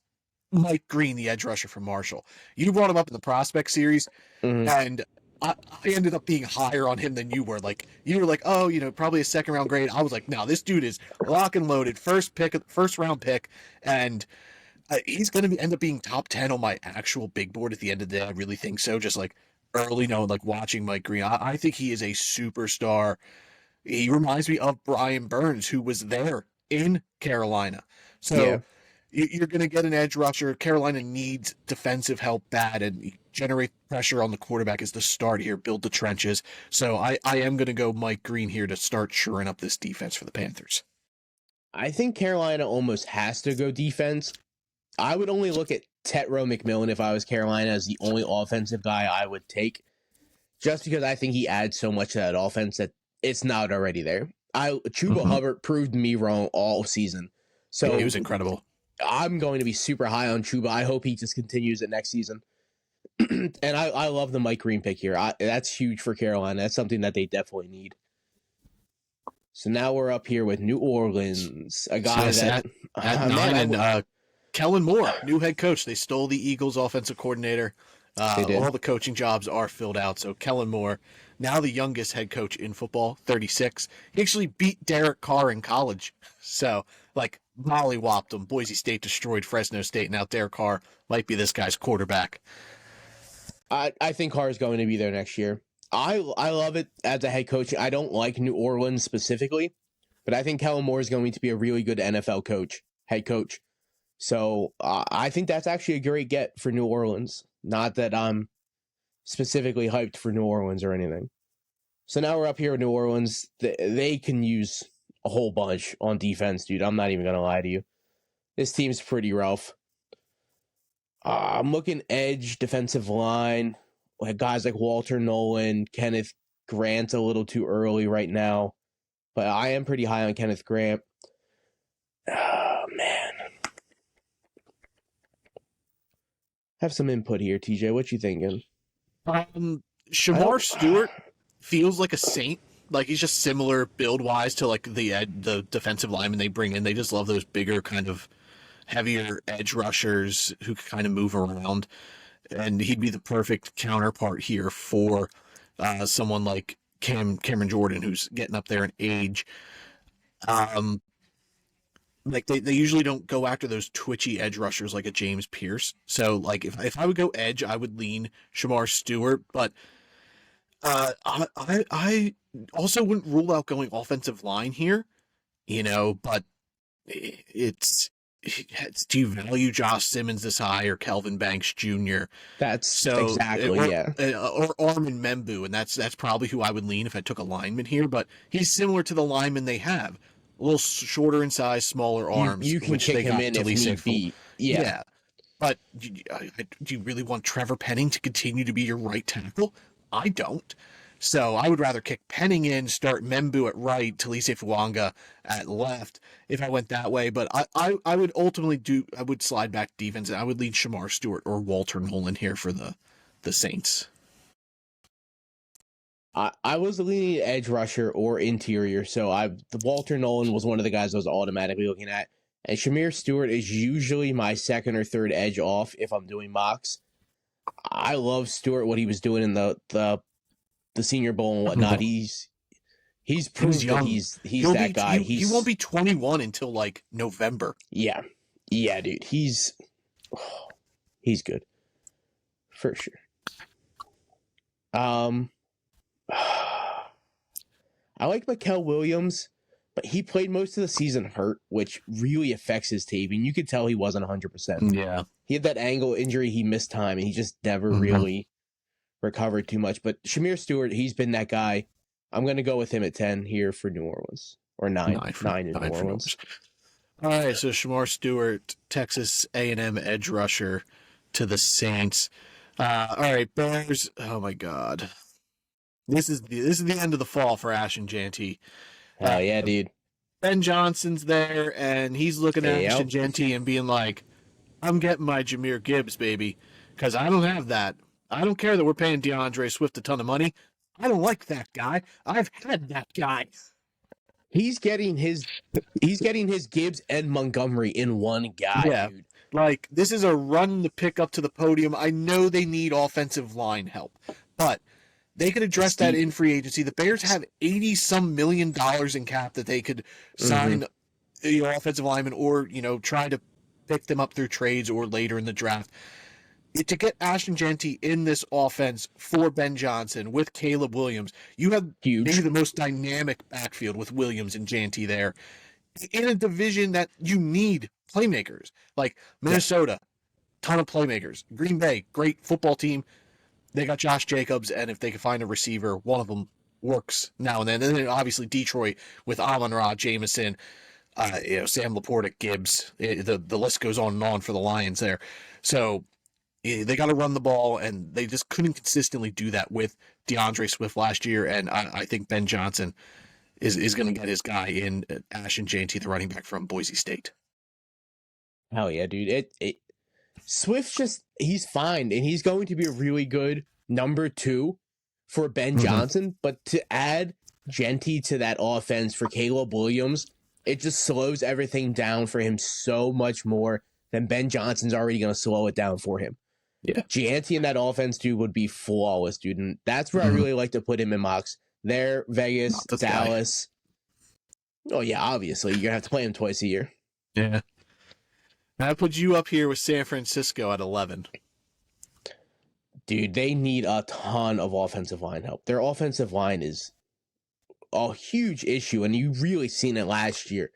Mike Green, the edge rusher from Marshall. You brought him up in the prospect series, and I ended up being higher on him than you were. Like, you were like, oh, probably a second round grade. I was like, no, this dude is lock and loaded, first round pick, and he's going to end up being top 10 on my actual big board at the end of the day. I really think so. Just like early, like watching Mike Green, I think he is a superstar. He reminds me of Brian Burns, who was there in Carolina. So you're going to get an edge rusher. Carolina needs defensive help bad, and generate pressure on the quarterback is the start here. Build the trenches. So I am going to go Mike Green here to start shoring up this defense for the Panthers. I think Carolina almost has to go defense. I would only look at Tetro McMillan if I was Carolina as the only offensive guy I would take, just because I think he adds so much to that offense that it's not already there. Chuba Hubbard proved me wrong all season. So he was incredible. I'm going to be super high on Chuba. I hope he just continues it next season. And I love the Mike Green pick here. That's huge for Carolina. That's something that they definitely need. So now we're up here with New Orleans, a guy at 9, and Kellen Moore, new head coach. They stole the Eagles offensive coordinator. All the coaching jobs are filled out. So Kellen Moore, now the youngest head coach in football, 36. He actually beat Derek Carr in college. So, like, mollywopped him. Boise State destroyed Fresno State. Now Derek Carr might be this guy's quarterback. I think Carr is going to be there next year. I love it as a head coach. I don't like New Orleans specifically, but I think Kellen Moore is going to be a really good NFL head coach. So I think that's actually a great get for New Orleans. Not that I'm specifically hyped for New Orleans or anything. So now we're up here with New Orleans. They can use a whole bunch on defense, dude. I'm not even going to lie to you. This team's pretty rough. I'm looking edge, defensive line. Guys like Walter Nolan, Kenneth Grant a little too early right now. But I am pretty high on Kenneth Grant. Oh, man. Have some input here, TJ. What you thinking? Shamar Stewart feels like a saint. Like, he's just similar build-wise to, like, the defensive lineman they bring in. They just love those bigger, kind of heavier edge rushers who can kind of move around. And he'd be the perfect counterpart here for someone like Cameron Jordan, who's getting up there in age. like they usually don't go after those twitchy edge rushers like a James Pierce. So like if I would go edge, I would lean Shamar Stewart, but I also wouldn't rule out going offensive line here, but it's do you value Josh Simmons this high or Kelvin Banks Jr.? That's exactly, yeah. Or Armin Membu, and that's probably who I would lean if I took a lineman here, but he's similar to the lineman they have. A little shorter in size, smaller arms. You can which kick they him got in if need be. Yeah. But do you really want Trevor Penning to continue to be your right tackle? I don't. So I would rather kick Penning in, start Membu at right, Talise Fuanga at left if I went that way. But I would ultimately I would slide back defense, and I would lead Shamar Stewart or Walter Nolan here for the Saints. I was leaning edge rusher or interior, so the Walter Nolan was one of the guys I was automatically looking at. And Shamir Stewart is usually my second or third edge off if I'm doing mocks. I love Stewart, what he was doing in the Senior Bowl and whatnot. He's proved that he's that guy. He won't be 21 until like November. Yeah, dude. He's good for sure. I like Mikael Williams, but he played most of the season hurt, which really affects his tape. And you could tell he wasn't 100%. Yeah. He had that ankle injury. He missed time, and he just never really recovered too much. But Shamir Stewart, he's been that guy. I'm going to go with him at 10 here for New Orleans. Or 9 in New Orleans. All right, so Shamar Stewart, Texas A&M edge rusher to the Saints. All right, Bears. Oh, my God. This is the end of the fall for Ashton Jeanty. Oh, yeah, dude. Ben Johnson's there, and he's looking at Ashton Jeanty and being like, I'm getting my Jahmyr Gibbs, baby, because I don't have that. I don't care that we're paying DeAndre Swift a ton of money. I don't like that guy. I've had that guy. He's getting his Gibbs and Montgomery in one guy, dude. Like, this is a run to pick up to the podium. I know they need offensive line help, but they could address that in free agency. The Bears have $80-some million in cap that they could sign offensive linemen or, try to pick them up through trades or later in the draft. To get Ashton Jeanty in this offense for Ben Johnson with Caleb Williams, you have maybe the most dynamic backfield with Williams and Jeanty there in a division that you need playmakers. Like Minnesota, ton of playmakers. Green Bay, great football team. They got Josh Jacobs, and if they can find a receiver, one of them works now and then. And then obviously Detroit with Amon-Ra, Jameson, Sam Laporta, Gibbs. The list goes on for the Lions there. So they got to run the ball, and they just couldn't consistently do that with DeAndre Swift last year. And I think Ben Johnson is going to get his guy in Ashton Jeanty, the running back from Boise State. Hell yeah, dude. Swift he's fine, and he's going to be a really good number 2 for Ben Johnson. But to add Jeanty to that offense for Caleb Williams, it just slows everything down for him so much more than Ben Johnson's already going to slow it down for him. Yeah. Jeanty in that offense, dude, would be flawless, dude. And that's where I really like to put him in mocks. There, Vegas, Dallas. Guy. Oh, yeah, obviously. You're going to have to play him twice a year. Yeah. That puts you up here with San Francisco at 11. Dude, they need a ton of offensive line help. Their offensive line is a huge issue, and you really seen it last year.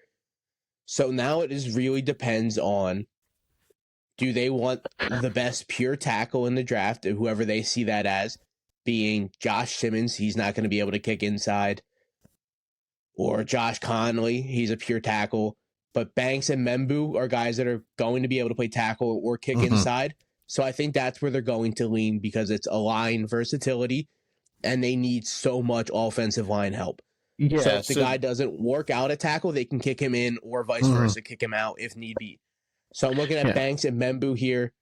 So now it really depends on, do they want the best pure tackle in the draft, whoever they see that as, being Josh Simmons, he's not going to be able to kick inside, or Josh Conley, he's a pure tackle, but Banks and Membu are guys that are going to be able to play tackle or kick inside. So I think that's where they're going to lean, because it's a line versatility, and they need so much offensive line help. Yeah, so if the guy doesn't work out at tackle, they can kick him in, or vice versa, kick him out if need be. So I'm looking at Banks and Membu here.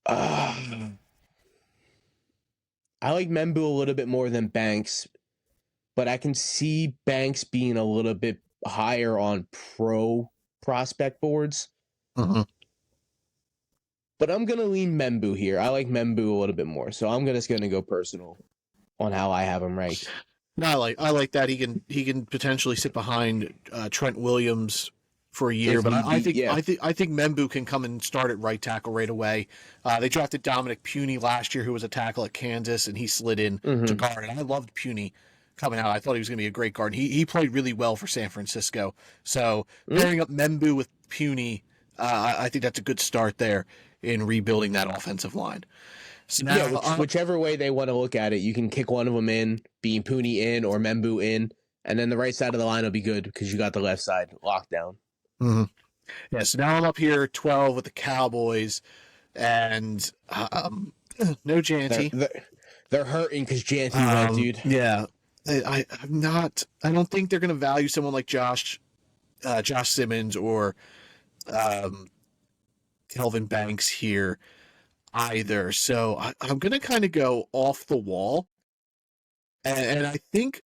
I like Membu a little bit more than Banks, but I can see Banks being a little bit higher on pro prospect boards. But I'm going to lean Membu here. I like Membu a little bit more, so I'm just going to go personal on how I have him ranked. No, I like that he can potentially sit behind Trent Williams for a year, If but need be, yeah. I think Membu can come and start at right tackle right away. They drafted Dominic Puny last year, who was a tackle at Kansas, and he slid in to guard. And I loved Puny coming out. I thought he was going to be a great guard. He played really well for San Francisco. So pairing up Membu with Puny, I think that's a good start there in rebuilding that offensive line. So now, yeah, whichever way they want to look at it, you can kick one of them in, being Pooney in or Membu in, and then the right side of the line will be good because you got the left side locked down. Mm-hmm. Yeah, so now I'm up here 12 with the Cowboys, and no Janty. They're hurting because Janty went, dude. Yeah, I don't think they're going to value someone like Josh Simmons or Kelvin Banks here either. So I'm going to kind of go off the wall. And I think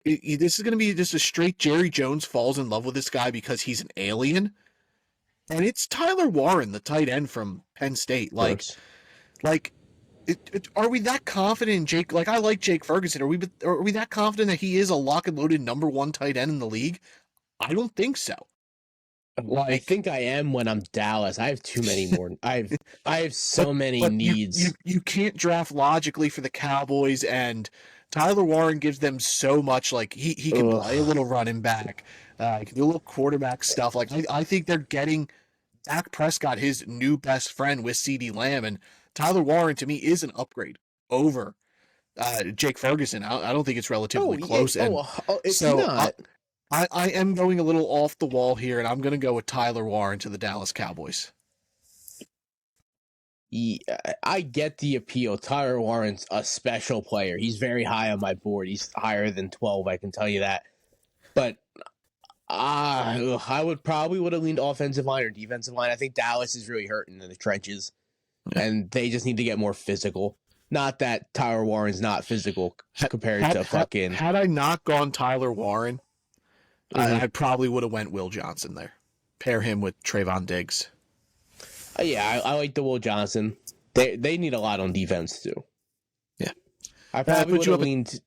this is going to be just a straight Jerry Jones falls in love with this guy because he's an alien. And it's Tyler Warren, the tight end from Penn State. Are we that confident in Jake? Like, I like Jake Ferguson. Are we that confident that he is a lock and loaded number one tight end in the league? I don't think so. I think I am when I'm Dallas. I have too many more. I have so many needs. You can't draft logically for the Cowboys, and Tyler Warren gives them so much. Like he can play a little running back, he can do a little quarterback stuff. Like I think they're getting Dak Prescott his new best friend with CeeDee Lamb, and Tyler Warren to me is an upgrade over Jake Ferguson. I don't think it's relatively close. Yeah. It's not. I am going a little off the wall here, and I'm going to go with Tyler Warren to the Dallas Cowboys. Yeah, I get the appeal. Tyler Warren's a special player. He's very high on my board. He's higher than 12, I can tell you that. But I would have leaned offensive line or defensive line. I think Dallas is really hurting in the trenches, and they just need to get more physical. Not that Tyler Warren's not physical compared to fucking... Had I not gone Tyler Warren... I probably would have went Will Johnson there. Pair him with Trayvon Diggs. Yeah, I like the Will Johnson. They need a lot on defense too. Yeah, I probably would have leaned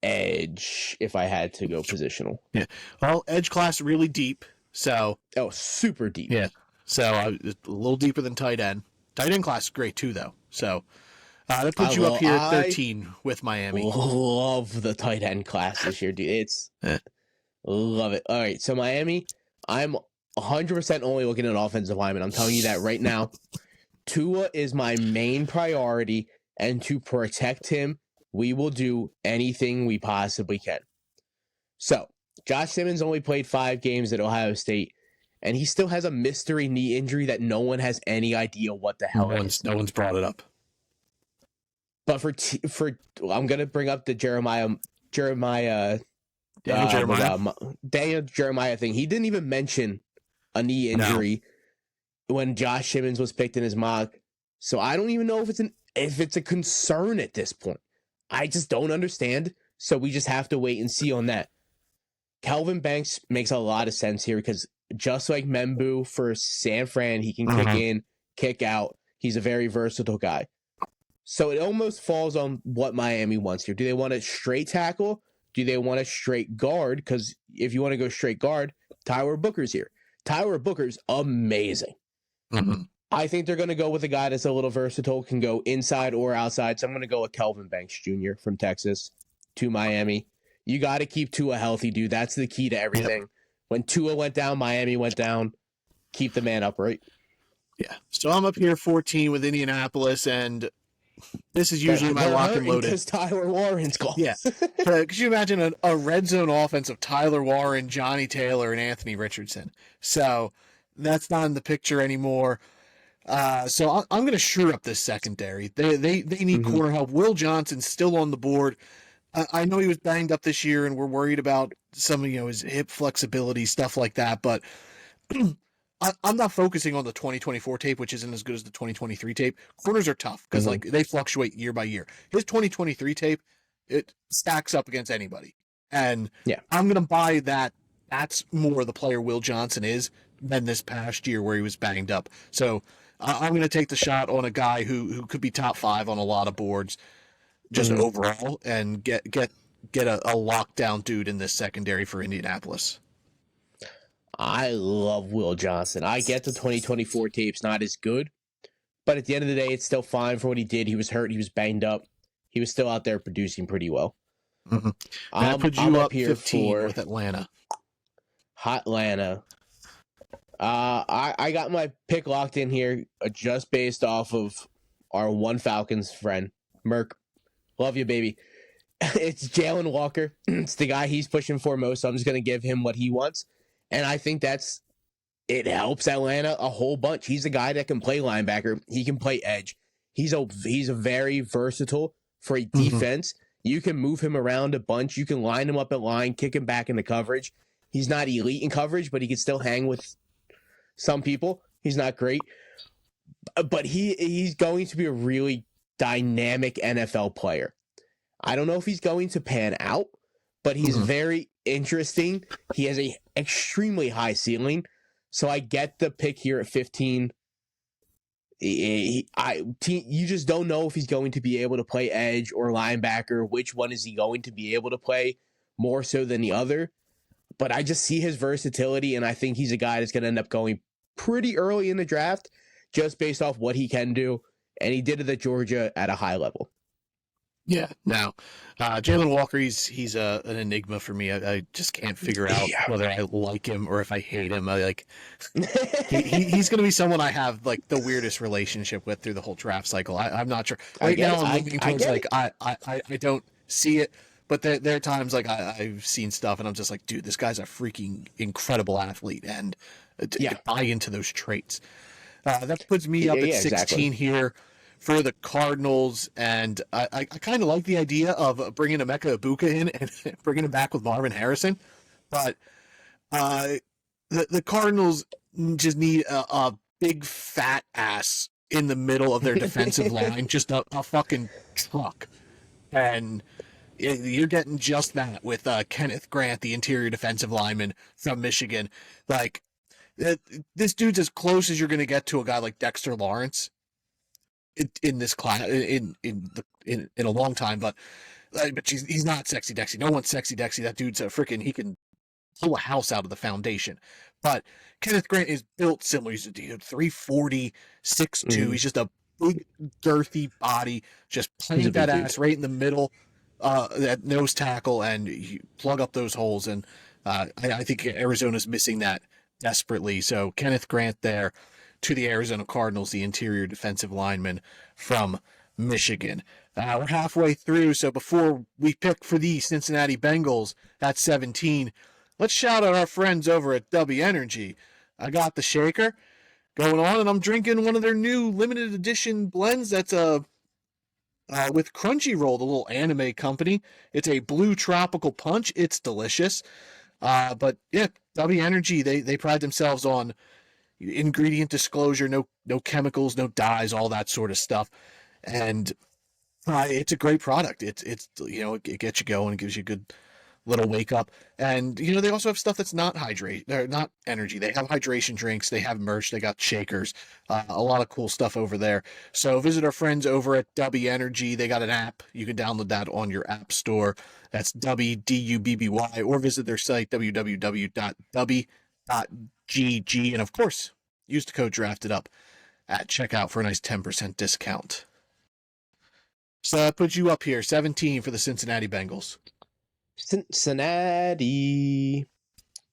edge if I had to go positional. Yeah, well, edge class really deep. So super deep. Yeah, so a little deeper than tight end. Tight end class is great too, though. So that puts you up here at 13 with Miami. Love the tight end class this year, dude. Love it. All right, so Miami, I'm 100% only looking at offensive linemen. I'm telling you that right now. Tua is my main priority, and to protect him, we will do anything we possibly can. So, Josh Simmons only played 5 games at Ohio State, and he still has a mystery knee injury that no one has any idea what the hell is. No one's brought it up. But for I'm going to bring up the Daniel Jeremiah thing. He didn't even mention a knee injury when Josh Simmons was picked in his mock. So I don't even know if it's a concern at this point. I just don't understand. So we just have to wait and see on that. Kelvin Banks makes a lot of sense here because just like Membu for San Fran, he can kick in, kick out. He's a very versatile guy. So it almost falls on what Miami wants here. Do they want a straight tackle? Do they want a straight guard? Because if you want to go straight guard, Tyler Booker's here. Tyler Booker's amazing. Mm-hmm. I think they're going to go with a guy that's a little versatile, can go inside or outside. So I'm going to go with Kelvin Banks Jr. from Texas to Miami. You got to keep Tua healthy, dude. That's the key to everything. Yep. When Tua went down, Miami went down. Keep the man upright. Yeah. So I'm up here 14 with Indianapolis, and this is usually my lock and loaded. Because Tyler Warren's gone. Yeah. Could you imagine a red zone offense of Tyler Warren, Johnny Taylor, and Anthony Richardson? So that's not in the picture anymore. So I'm going to shore up this secondary. They need corner help. Will Johnson's still on the board. I know he was banged up this year, and we're worried about some of his hip flexibility, stuff like that. But I'm not focusing on the 2024 tape, which isn't as good as the 2023 tape. Corners are tough because they fluctuate year by year. His 2023 tape, it stacks up against anybody, and I'm going to buy that. That's more the player Will Johnson is than this past year where he was banged up. So I'm going to take the shot on a guy who could be top 5 on a lot of boards, just overall, and get get a lockdown dude in this secondary for Indianapolis. I love Will Johnson. I get the 2024 tape's not as good, but at the end of the day, it's still fine for what he did. He was hurt. He was banged up. He was still out there producing pretty well. Mm-hmm. That puts you up here 15 for with Atlanta. Hot Atlanta. I got my pick locked in here just based off of our one Falcons friend, Merk. Love you, baby. It's Jalen Walker. It's the guy he's pushing for most, so I'm just going to give him what he wants. And I think it helps Atlanta a whole bunch. He's a guy that can play linebacker. He can play edge. He's a very versatile for a defense. You can move him around a bunch. You can line him up at line, kick him back into coverage. He's not elite in coverage, but he can still hang with some people. He's not great. But he's going to be a really dynamic NFL player. I don't know if he's going to pan out, but he's very interesting. He has a extremely high ceiling. So I get the pick here at 15. You just don't know if he's going to be able to play edge or linebacker. Which one is he going to be able to play more so than the other? But I just see his versatility, and I think he's a guy that's going to end up going pretty early in the draft just based off what he can do. And he did it at Georgia at a high level. Yeah. Now, Jalen Walker, he's an enigma for me. I just can't figure out whether I like him or if I hate him. He's going to be someone I have like the weirdest relationship with through the whole draft cycle. I'm not sure. Right now, I'm looking towards I don't see it, but there are times like I've seen stuff and I'm just like, dude, this guy's a freaking incredible athlete, and buy into those traits. That puts me up at 16 here for the Cardinals, and I kind of like the idea of bringing Emeka Ibuka in and bringing him back with Marvin Harrison, but the Cardinals just need a big fat ass in the middle of their defensive line, just a fucking truck, and you're getting just that with Kenneth Grant, the interior defensive lineman from Michigan. Like, this dude's as close as you're going to get to a guy like Dexter Lawrence in this class in a long time, but he's not sexy Dexy. No one's sexy Dexy. That dude's he can pull a house out of the foundation. But Kenneth Grant is built similar. He's 340, 6'2". He's just a big, girthy body. Just plant that ass right in the middle, that nose tackle, and you plug up those holes. And I think Arizona's missing that desperately. So Kenneth Grant there to the Arizona Cardinals, the interior defensive lineman from Michigan. We're halfway through, so before we pick for the Cincinnati Bengals at 17, let's shout out our friends over at W Energy. I got the shaker going on, and I'm drinking one of their new limited edition blends that's with Crunchyroll, the little anime company. It's a blue tropical punch. It's delicious. But yeah, W Energy, they pride themselves on ingredient disclosure, no chemicals, no dyes, all that sort of stuff, and it's a great product. It's it gets you going, it gives you a good little wake up, and they also have stuff that's not not energy. They have hydration drinks, they have merch, they got shakers, a lot of cool stuff over there. So visit our friends over at W Energy. They got an app, you can download that on your app store. That's WDUBBY, or visit their site www.w.gg, and of course use the code DRAFTEDUP at checkout for a nice 10% discount. So that puts you up here 17 for the Cincinnati Bengals. Cincinnati,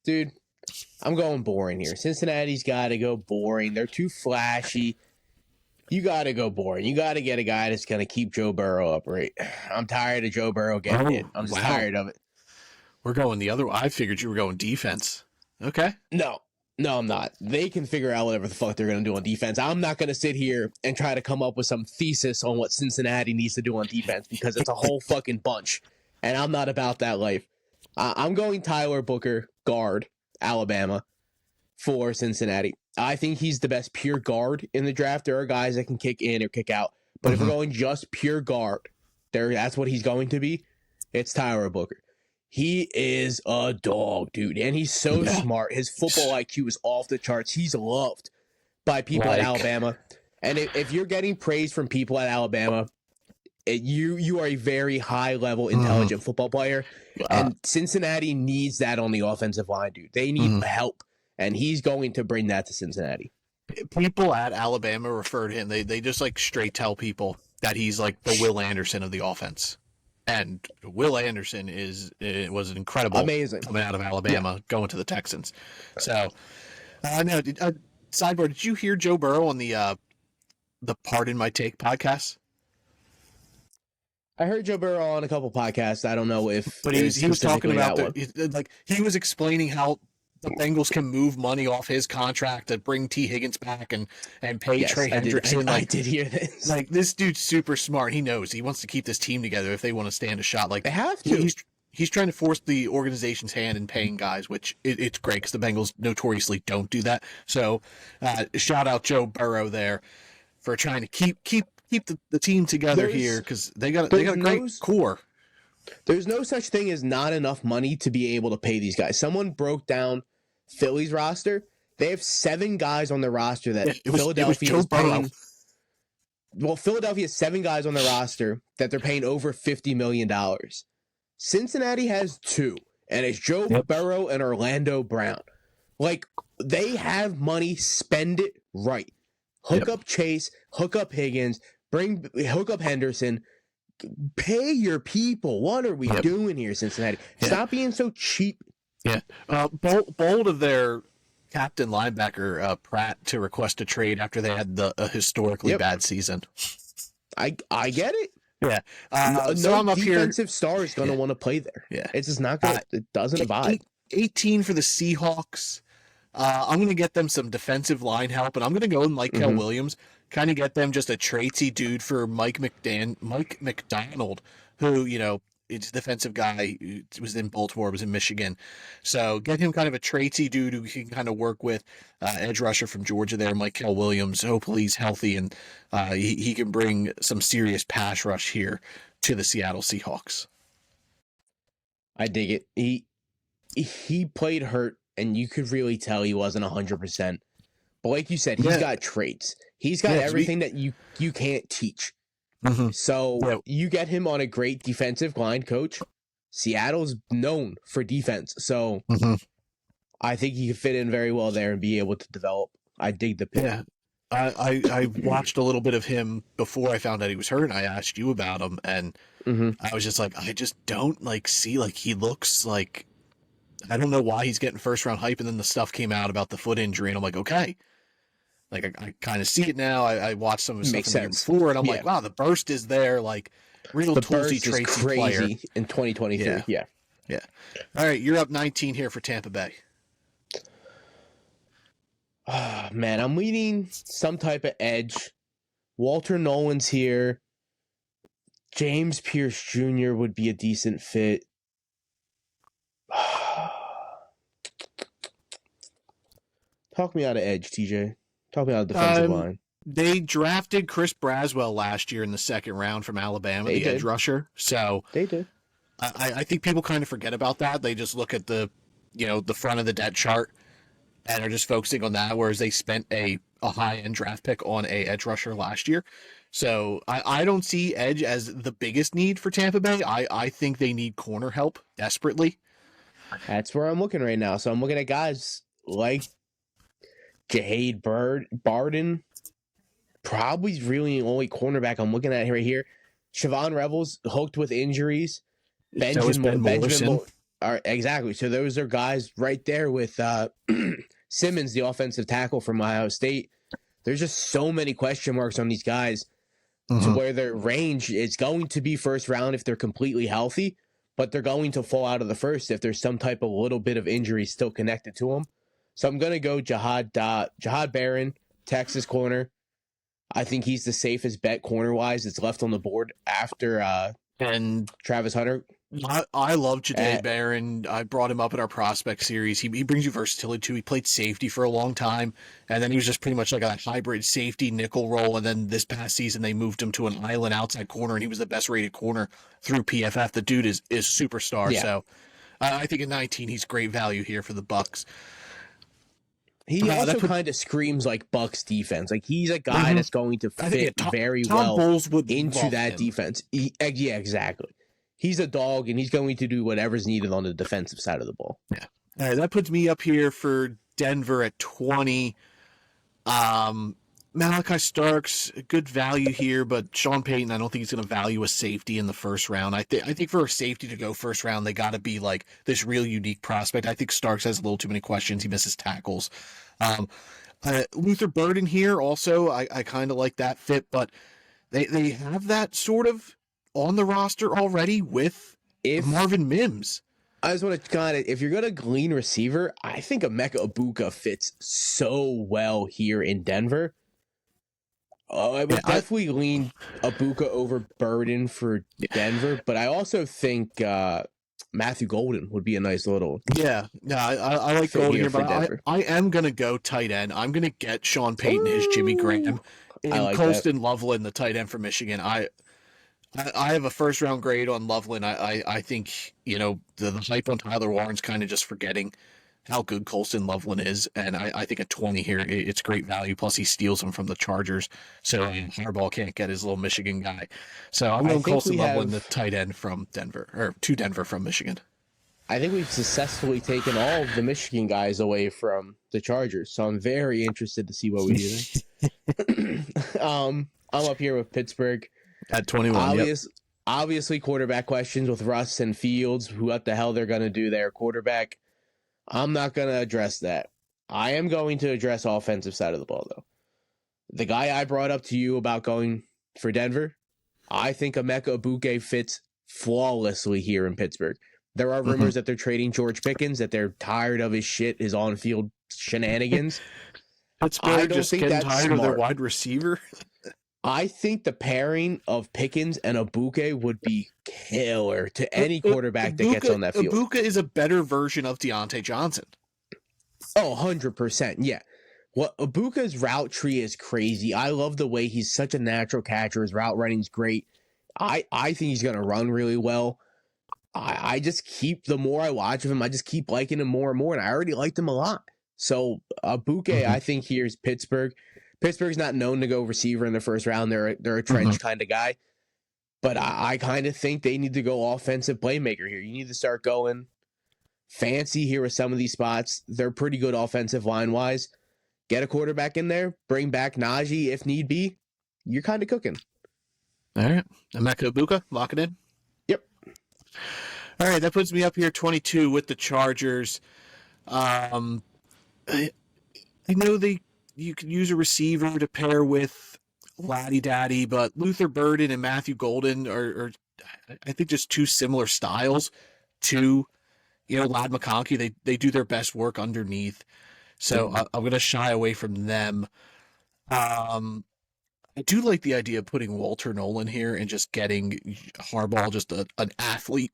dude, I'm going boring here. Cincinnati's got to go boring. They're too flashy. You got to go boring. You got to get a guy that's going to keep Joe Burrow upright. I'm tired of Joe Burrow getting it. I'm just tired of it. We're going the other way. I figured you were going defense. Okay. No, I'm not. They can figure out whatever the fuck they're going to do on defense. I'm not going to sit here and try to come up with some thesis on what Cincinnati needs to do on defense, because it's a whole fucking bunch, and I'm not about that life. I'm going Tyler Booker, guard, Alabama, for Cincinnati. I think he's the best pure guard in the draft. There are guys that can kick in or kick out, but if we're going just pure guard, that's what he's going to be. It's Tyler Booker. He is a dog, dude, and he's so smart. His football IQ is off the charts. He's loved by people at Alabama. And if you're getting praise from people at Alabama, You are a very high level, intelligent football player, and Cincinnati needs that on the offensive line, dude. They need help, and he's going to bring that to Cincinnati. People at Alabama refer to him. They just like straight tell people that he's like the Will Anderson of the offense. And Will Anderson was an incredible, amazing coming out of Alabama, going to the Texans. So, no. Sidebar: did you hear Joe Burrow on the Pardon My Take podcast? I heard Joe Burrow on a couple podcasts. I don't know if, but he was talking about he was explaining how the Bengals can move money off his contract to bring T. Higgins back and pay Trey Hendrickson. I did hear this. Like, this dude's super smart. He knows he wants to keep this team together if they want to stand a shot. Like, they have to. He's trying to force the organization's hand in paying guys, which it's great because the Bengals notoriously don't do that. So, shout out Joe Burrow there for trying to keep the team together here because they got a great core. There's no such thing as not enough money to be able to pay these guys. Someone broke down Philly's roster. They have 7 guys on their roster that Philadelphia is paying. Well, Philadelphia has 7 guys on their roster that they're paying over $50 million. Cincinnati has 2, and it's Joe Burrow and Orlando Brown. Like, they have money, spend it right. Hook up Chase, hook up Higgins, hook up Henderson. Pay your people. What are we doing here, Cincinnati? Stop being so cheap. Yeah. Bold of their captain linebacker, Pratt, to request a trade after they had a historically bad season. I get it. Yeah. So I'm up here. Defensive star is going to want to play there. Yeah. It's just not going to, it doesn't vibe. 18 for the Seahawks. I'm going to get them some defensive line help, and I'm going to go with Michael Williams. Kind of get them just a tradesy dude for Mike McDonald, who, is a defensive guy who was in Baltimore, was in Michigan. So get him kind of a tradesy dude who can kind of work with edge rusher from Georgia there, Michael Williams. Hopefully he's healthy and he can bring some serious pass rush here to the Seattle Seahawks. I dig it. He played hurt, and you could really tell he wasn't 100%. But like you said, he's got traits. He's got everything that you can't teach. So you get him on a great defensive line coach. Seattle's known for defense. So I think he could fit in very well there and be able to develop. I dig the pick. Yeah. I watched a little bit of him before I found out he was hurt, and I asked you about him, and I was just like, I just don't see, he looks like, I don't know why he's getting first round hype, and then the stuff came out about the foot injury, and I'm like, okay. I kind of see it now. I watched some of his stuff from the year before, and I'm like, wow, the burst is there. Real toolsy, traitsy player in 2023. Yeah. All right, you're up 19 here for Tampa Bay. Oh, man, I'm leading some type of edge. Walter Nolan's here. James Pierce Jr. would be a decent fit. Talk me out of edge, TJ. Talk me out of defensive line. They drafted Chris Braswell last year in the second round from Alabama, the edge rusher. So they did. I think people kind of forget about that. They just look at the front of the depth chart and are just focusing on that, whereas they spent a high-end draft pick on a edge rusher last year. So I don't see edge as the biggest need for Tampa Bay. I think they need corner help desperately. That's where I'm looking right now. So I'm looking at guys like Jahade Barden, probably really the only cornerback I'm looking at right here. Siobhan Rebels hooked with injuries. Benjamin exactly. So those are guys right there with Simmons, the offensive tackle from Ohio State. There's just so many question marks on these guys to where their range is going to be first round if they're completely healthy, but they're going to fall out of the first if there's some type of little bit of injury still connected to them. So I'm going to go Jahad Barron, Texas corner. I think he's the safest bet corner-wise that's left on the board after and Travis Hunter. I love Jahad Barron. I brought him up in our prospect series. He brings you versatility too. He played safety for a long time, and then he was just pretty much like a hybrid safety nickel role. And then this past season, they moved him to an island outside corner, and he was the best rated corner through PFF. The dude is superstar. Yeah. So I think at 19, he's great value here for the Bucs. He also kind of screams like Bucks defense. Like he's a guy that's going to fit very well into that defense. Yeah, exactly. He's a dog, and he's going to do whatever's needed on the defensive side of the ball. Yeah. All right, that puts me up here for Denver at 20. Malachi Starks, good value here, but Sean Payton, I don't think he's going to value a safety in the first round. I think for a safety to go first round, they got to be like this real unique prospect. I think Starks has a little too many questions. He misses tackles. Luther Burden here also, I kind of like that fit, but they have that sort of on the roster already with Marvin Mims. I just want to if you're going to glean receiver, I think Emeka Egbuka fits so well here in Denver. I would definitely lean Egbuka over Burden for Denver, but I also think Matthew Golden would be a nice little. Yeah, I like Golden here, but I am going to go tight end. I'm going to get Sean Payton, his Jimmy Graham, and Colston Loveland, the tight end from Michigan. I have a first round grade on Loveland. I think, the hype on Tyler Warren's kind of just forgetting how good Colston Loveland is, and I think at 20 here, it's great value. Plus, he steals him from the Chargers, so Harbaugh can't get his little Michigan guy. So I'm going Colston Loveland, the tight end from Denver, or to Denver from Michigan. I think we've successfully taken all of the Michigan guys away from the Chargers, so I'm very interested to see what we do there. I'm up here with Pittsburgh. At 21, Obviously, quarterback questions with Russ and Fields, what the hell they're going to do there, quarterback. I'm not going to address that. I am going to address offensive side of the ball, though. The guy I brought up to you about going for Denver, I think Emeka Egbuka fits flawlessly here in Pittsburgh. There are rumors that they're trading George Pickens, that they're tired of his shit, his on-field shenanigans. Pittsburgh just getting tired of their wide receiver. I think the pairing of Pickens and Egbuka would be killer to any quarterback that gets on that field. Egbuka is a better version of Deontay Johnson. Oh, 100%. Yeah. Ibuka's route tree is crazy. I love the way he's such a natural catcher. His route running's great. I think he's going to run really well. I just the more I watch of him, I just keep liking him more and more, and I already liked him a lot. So I think here's Pittsburgh. Pittsburgh's not known to go receiver in the first round. They're a trench kind of guy. But I kind of think they need to go offensive playmaker here. You need to start going fancy here with some of these spots. They're pretty good offensive line-wise. Get a quarterback in there. Bring back Najee if need be. You're kind of cooking. All right. Emeka Egbuka, lock it in? Yep. All right, that puts me up here 22 with the Chargers. I know you can use a receiver to pair with Laddie Daddy, but Luther Burden and Matthew Golden are I think, just two similar styles to, Ladd McConkey. They do their best work underneath. So I'm going to shy away from them. I do like the idea of putting Walter Nolan here and just getting Harbaugh, just an athlete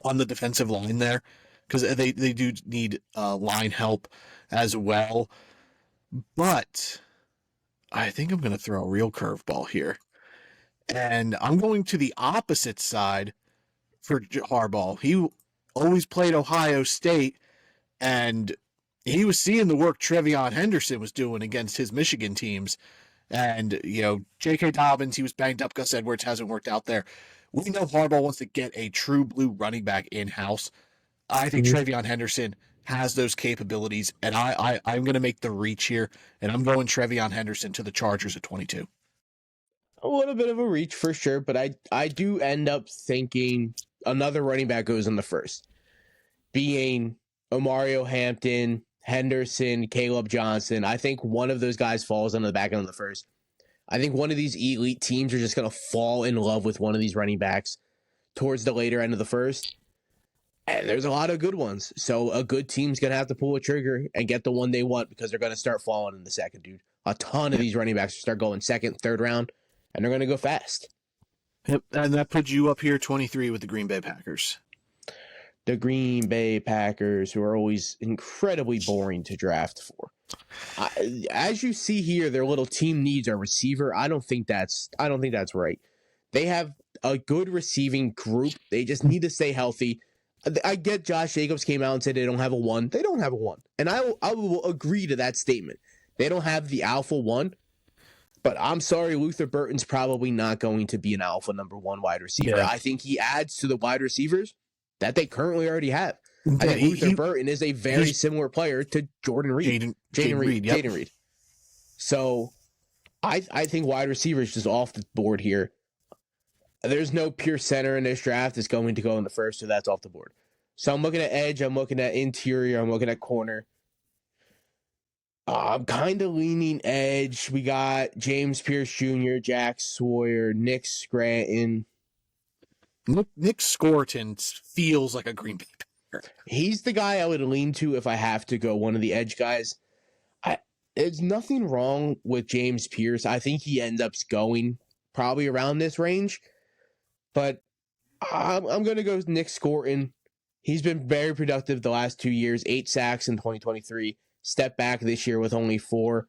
on the defensive line there, because they do need line help as well. But I think I'm going to throw a real curveball here. And I'm going to the opposite side for Harbaugh. He always played Ohio State, and he was seeing the work Trevion Henderson was doing against his Michigan teams. And, J.K. Dobbins, he was banged up. Gus Edwards hasn't worked out there. We know Harbaugh wants to get a true blue running back in-house. I think Trevion Henderson has those capabilities, and I'm going to make the reach here, and I'm going Trevion Henderson to the Chargers at 22. A little bit of a reach for sure, but I do end up thinking another running back goes in the first, being Omario Hampton, Henderson, Caleb Johnson. I think one of those guys falls on the back end of the first. I think one of these elite teams are just going to fall in love with one of these running backs towards the later end of the first. And there's a lot of good ones. So a good team's going to have to pull a trigger and get the one they want, because they're going to start falling in the second, dude. A ton of these running backs start going second, third round, and they're going to go fast. Yep, and that puts you up here 23 with the Green Bay Packers. The Green Bay Packers, who are always incredibly boring to draft for. As you see here, their little team needs a receiver. I don't think that's right. They have a good receiving group. They just need to stay healthy. I get Josh Jacobs came out and said they don't have a 1. They don't have a 1. And I will agree to that statement. They don't have the alpha 1. But I'm sorry, Luther Burton's probably not going to be an alpha number 1 wide receiver. Yeah. I think he adds to the wide receivers that they currently already have. I think Luther Burton is a very similar player to Jordan Reed. Jaden Reed. So I think wide receivers just off the board here. There's no pure center in this draft that's going to go in the first, so that's off the board. So I'm looking at edge, I'm looking at interior, I'm looking at corner. I'm kind of leaning edge. We got James Pierce Jr., Jack Sawyer, Nick Scranton. Nick Scranton feels like a Green Bay player. He's the guy I would lean to if I have to go one of the edge guys. There's nothing wrong with James Pierce. I think he ends up going probably around this range. But I'm going to go with Nick Scranton. He's been very productive the last 2 years, 8 sacks in 2023. Step back this year with only 4.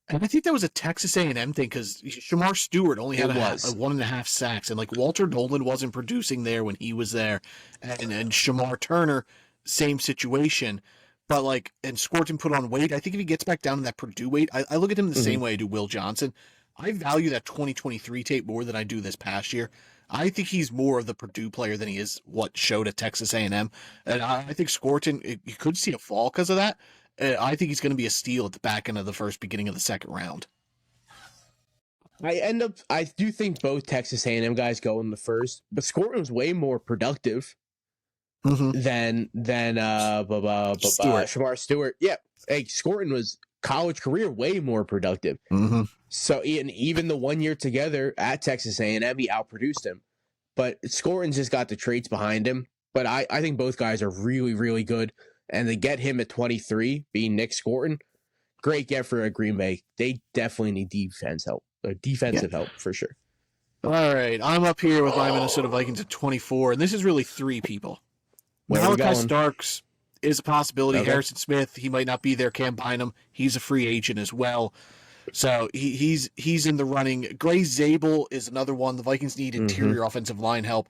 And I think that was a Texas A&M thing because Shamar Stewart only had a 1.5 sacks. And like Walter Nolan wasn't producing there when he was there. And Shamar Turner, same situation. But like, and Scranton put on weight. I think if he gets back down to that Purdue weight, I look at him the same way I do Will Johnson. I value that 2023 tape more than I do this past year. I think he's more of the Purdue player than he is what showed at Texas A&M. And I think Scranton, you could see a fall because of that. I think he's going to be a steal at the back end of the first, beginning of the second round. I do think both Texas A&M guys go in the first, but Scranton was way more productive than Shamar Stewart. Yeah, hey, Scranton was college career way more productive. So even the 1 year together at Texas A&M, he outproduced him. But Scranton's just got the traits behind him. But I think both guys are really, really good. And to get him at 23, being Nick Scranton, great get for a Green Bay. They definitely need defensive help for sure. All right, I'm up here with my Minnesota Vikings at 24, and this is really 3 people. Malachi Starks is a possibility. Okay. Harrison Smith, he might not be there. Cam Bynum, he's a free agent as well. So he's in the running. Gray Zabel is another one. The Vikings need interior offensive line help.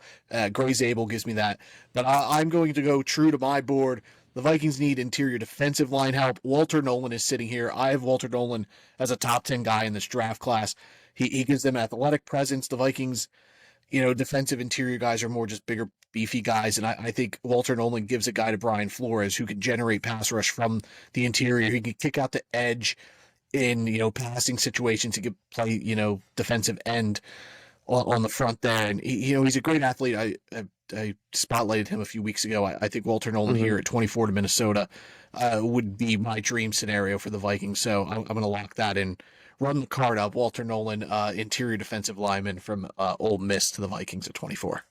Gray Zabel gives me that. But I'm going to go true to my board. The Vikings need interior defensive line help. Walter Nolan is sitting here. I have Walter Nolan as a top 10 guy in this draft class. He gives them athletic presence. The Vikings, defensive interior guys are more just bigger, beefy guys. And I think Walter Nolan gives a guy to Brian Flores who can generate pass rush from the interior. He can kick out the edge in, passing situations. He could play, defensive end on the front there. And, he's a great athlete. I spotlighted him a few weeks ago. I think Walter Nolan here at 24 to Minnesota would be my dream scenario for the Vikings. So I'm going to lock that in. Run the card up. Walter Nolan, interior defensive lineman from Ole Miss to the Vikings at 24.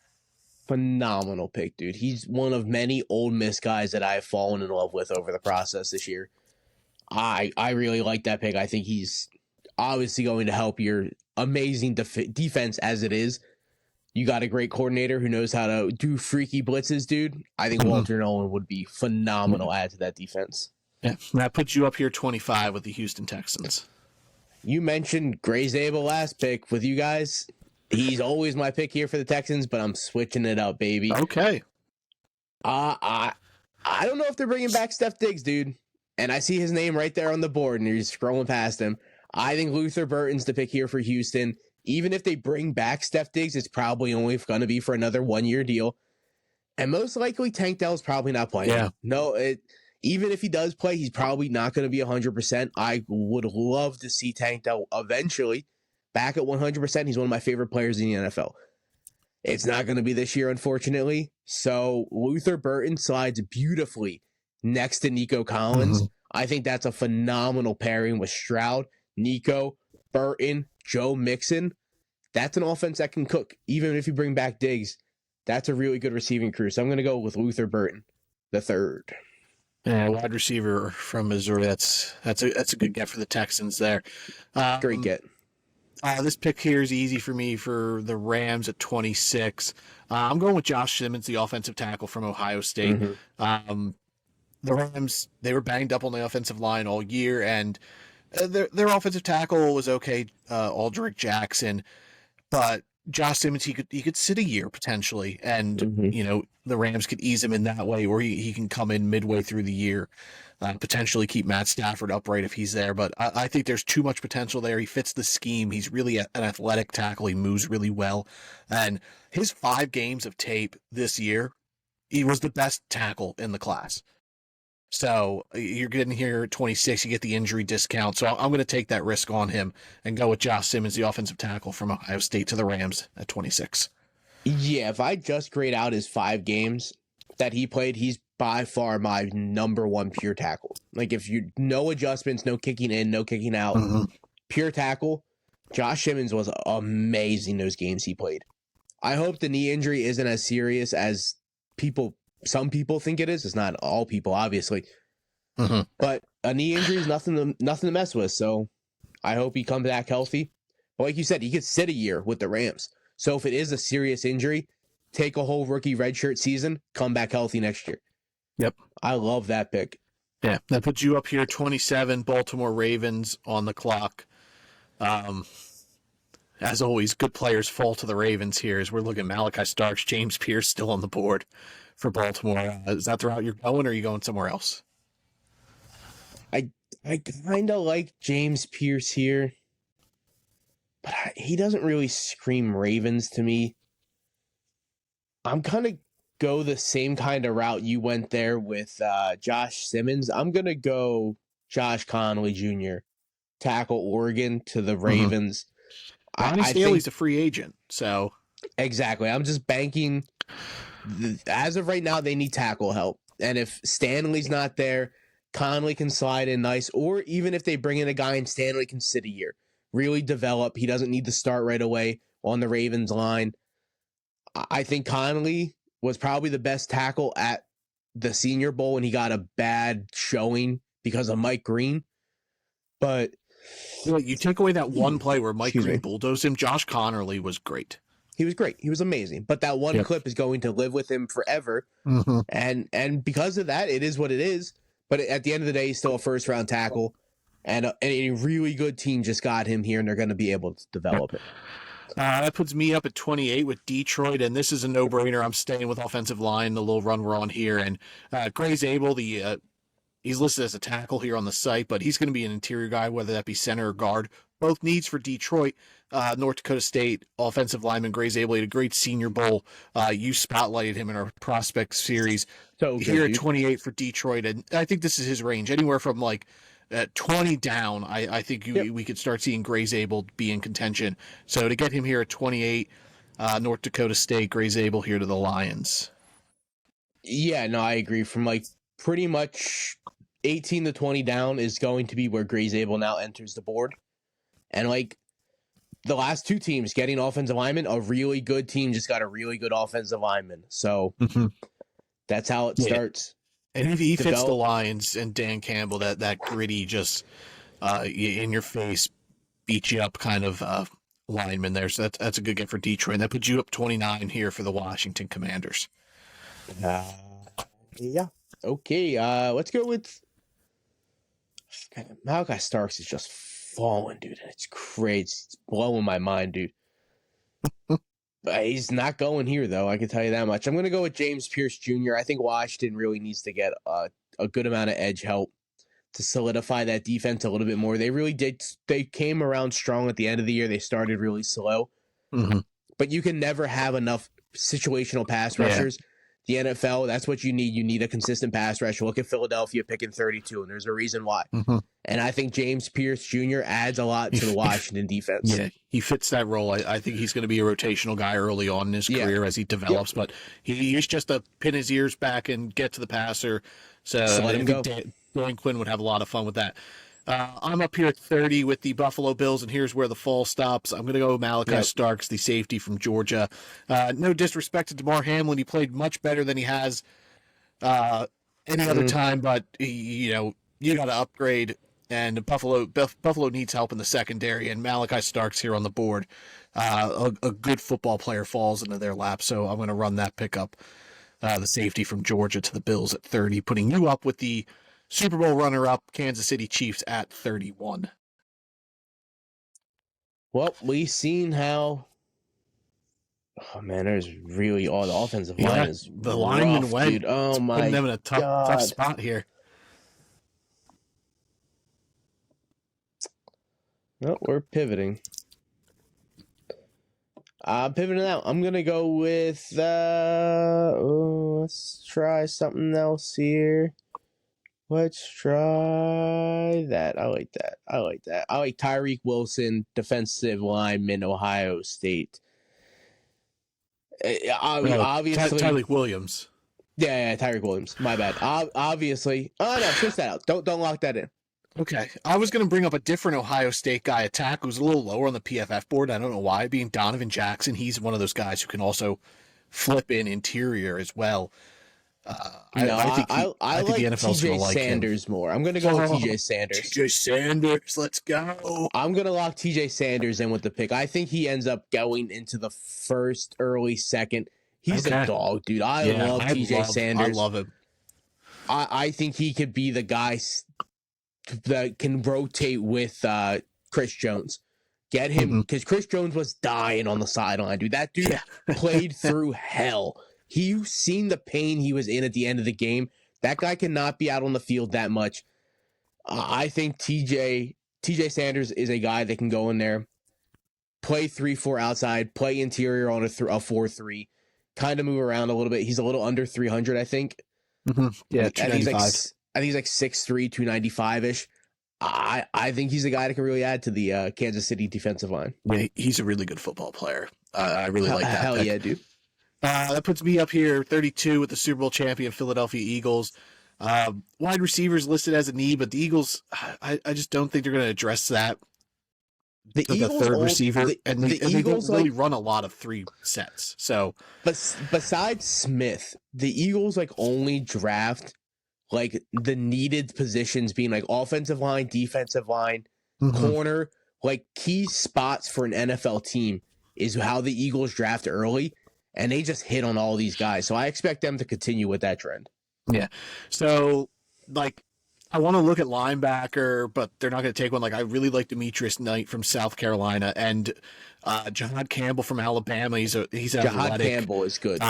Phenomenal pick, dude. He's one of many Ole Miss guys that I have fallen in love with over the process this year. I really like that pick. I think he's obviously going to help your amazing defense as it is. You got a great coordinator who knows how to do freaky blitzes, dude. I think Walter Nolan would be phenomenal add to that defense. Yeah, that puts you up here 25 with the Houston Texans. You mentioned Gray Zabel last pick with you guys. He's always my pick here for the Texans, but I'm switching it up, baby. Okay. I don't know if they're bringing back Steph Diggs, dude. And I see his name right there on the board, and you're scrolling past him. I think Luther Burton's the pick here for Houston. Even if they bring back Steph Diggs, it's probably only going to be for another 1-year deal. And most likely, Tank Dell's probably not playing. Yeah. No, even if he does play, he's probably not going to be 100%. I would love to see Tank Dell eventually back at 100%. He's one of my favorite players in the NFL. It's not going to be this year, unfortunately. So Luther Burton slides beautifully next to Nico Collins. I think that's a phenomenal pairing with Stroud, Nico, Burton, Joe Mixon. That's an offense that can cook. Even if you bring back Diggs, that's a really good receiving crew. So I'm going to go with Luther Burton, the third. Yeah, wide receiver from Missouri. That's a good get for the Texans there. Great get. This pick here is easy for me for the Rams at 26. I'm going with Josh Simmons, the offensive tackle from Ohio State. The Rams, they were banged up on the offensive line all year, and their offensive tackle was okay, Aldrich Jackson, but Josh Simmons, he could sit a year potentially, and the Rams could ease him in that way, or he can come in midway through the year, potentially keep Matt Stafford upright if he's there. But I think there's too much potential there. He fits the scheme. He's really an athletic tackle. He moves really well, and his 5 games of tape this year, he was the best tackle in the class. So you're getting here at 26, you get the injury discount. So I'm going to take that risk on him and go with Josh Simmons, the offensive tackle from Ohio State, to the Rams at 26. Yeah, if I just grade out his 5 games that he played, he's by far my number 1 pure tackle. Like, if you no adjustments, no kicking in, no kicking out, pure tackle, Josh Simmons was amazing those games he played. I hope the knee injury isn't as serious as some people think it is. It's not all people, obviously. But a knee injury is nothing to mess with. So I hope he comes back healthy. But like you said, he could sit a year with the Rams. So if it is a serious injury, take a whole rookie redshirt season, come back healthy next year. Yep. I love that pick. Yeah, that puts you up here 27, Baltimore Ravens on the clock. As always, good players fall to the Ravens here as we're looking at Malachi Starks, James Pierce still on the board for Baltimore. Is that the route you're going, or are you going somewhere else? I kind of like James Pierce here, but he doesn't really scream Ravens to me. I'm going to go the same kind of route you went there with Josh Simmons. I'm going to go Josh Connolly Jr., tackle Oregon to the Ravens. Ronnie Stanley's a free agent, so. Exactly. I'm just banking. As of right now, they need tackle help. And if Stanley's not there, Connolly can slide in nice. Or even if they bring in a guy and Stanley can sit a year, really develop. He doesn't need to start right away on the Ravens line. I think Connolly was probably the best tackle at the Senior Bowl when he got a bad showing because of Mike Green. But you take away that one play where Mike Green bulldozed him, Josh Connolly was great. He was great. He was amazing. But that one clip is going to live with him forever. And because of that, it is what it is. But at the end of the day, he's still a first-round tackle. And a really good team just got him here, and they're going to be able to develop it. That puts me up at 28 with Detroit, and this is a no-brainer. I'm staying with offensive line, the little run we're on here. And Gray's able, he's listed as a tackle here on the site, but he's going to be an interior guy, whether that be center or guard. Both needs for Detroit. North Dakota State offensive lineman Gray's able, had a great Senior Bowl. You spotlighted him in our prospect series. So here at 28 for Detroit, and I think this is his range, anywhere from like 20 down. I think we could start seeing Gray's able be in contention. So to get him here at 28, North Dakota State, Gray's able here to the Lions. Yeah, no, I agree. From like pretty much 18 to 20 down is going to be where Gray's able now enters the board. And like the last 2 teams getting offensive linemen, a really good team just got a really good offensive lineman. So that's how it starts. And if he fits the Lions and Dan Campbell, that gritty, just in your face, beat you up kind of lineman there. So that's a good get for Detroit. And that puts you up 29 here for the Washington Commanders. Yeah. Okay. Let's go with Malachi Starks is just falling, dude. It's crazy. It's blowing my mind, dude. He's not going here, though. I can tell you that much. I'm going to go with James Pierce Jr. I think Washington really needs to get a good amount of edge help to solidify that defense a little bit more. They really did. They came around strong at the end of the year. They started really slow. But you can never have enough situational pass rushers. The NFL, that's what you need. You need a consistent pass rush. Look at Philadelphia picking 32, and there's a reason why. And I think James Pierce Jr. adds a lot to the Washington defense. Yeah, he fits that role. I think he's going to be a rotational guy early on in his career as he develops, but he's just to pin his ears back and get to the passer. So let him go. Dan Quinn would have a lot of fun with that. I'm up here at 30 with the Buffalo Bills, and here's where the fall stops. I'm going to go Malachi Starks, the safety from Georgia. No disrespect to DeMar Hamlin. He played much better than he has any other time, but, you got to upgrade, and Buffalo needs help in the secondary, and Malachi Starks here on the board. A good football player falls into their lap, so I'm going to run that pickup, the safety from Georgia to the Bills at 30, putting you up with the Super Bowl runner-up, Kansas City Chiefs at 31. Well, we've seen how Oh man, there's really all the offensive line is the rough, lineman went. dude. Oh my putting them in a tough spot here. No, we're pivoting. I'm pivoting out. I'm gonna go with let's try something else here. Let's try that. I like that. I like Tyreek Wilson, defensive lineman, Ohio State. Obviously, Tyreek Williams. Yeah, Tyreek Williams. My bad. Obviously. Oh no, switch that out. Don't lock that in. Okay, I was going to bring up a different Ohio State guy attack who's a little lower on the PFF board. I don't know why. Being Donovan Jackson, he's one of those guys who can also flip in interior as well. I like TJ Sanders more. I'm going to go with TJ Sanders. TJ Sanders, let's go. I'm going to lock TJ Sanders in with the pick. I think he ends up going into the first, early second. He's a dog, dude. I love TJ Sanders. I love him. I think he could be the guy that can rotate with Chris Jones. Get him, because Chris Jones was dying on the sideline, dude. That dude played through hell. You've seen the pain he was in at the end of the game. That guy cannot be out on the field that much. I think TJ Sanders is a guy that can go in there, play 3-4 outside, play interior on a 4-3, kind of move around a little bit. He's a little under 300, I think. Yeah, 295. I think he's like 6'3", 295-ish. I think he's a guy that can really add to the Kansas City defensive line. Yeah, he's a really good football player. I really like that. Hell yeah, dude. That puts me up here, 32 with the Super Bowl champion Philadelphia Eagles. Wide receivers listed as a need, but the Eagles, I just don't think they're going to address that. The third receiver, the Eagles don't really run a lot of 3 sets. So, but besides Smith, the Eagles only draft the needed positions, being offensive line, defensive line, corner, key spots for an NFL team is how the Eagles draft early. And they just hit on all these guys. So I expect them to continue with that trend. Yeah. So, I want to look at linebacker, but they're not going to take one. I really like Demetrius Knight from South Carolina and Jahad Campbell from Alabama. He's athletic. Jahad Campbell is good.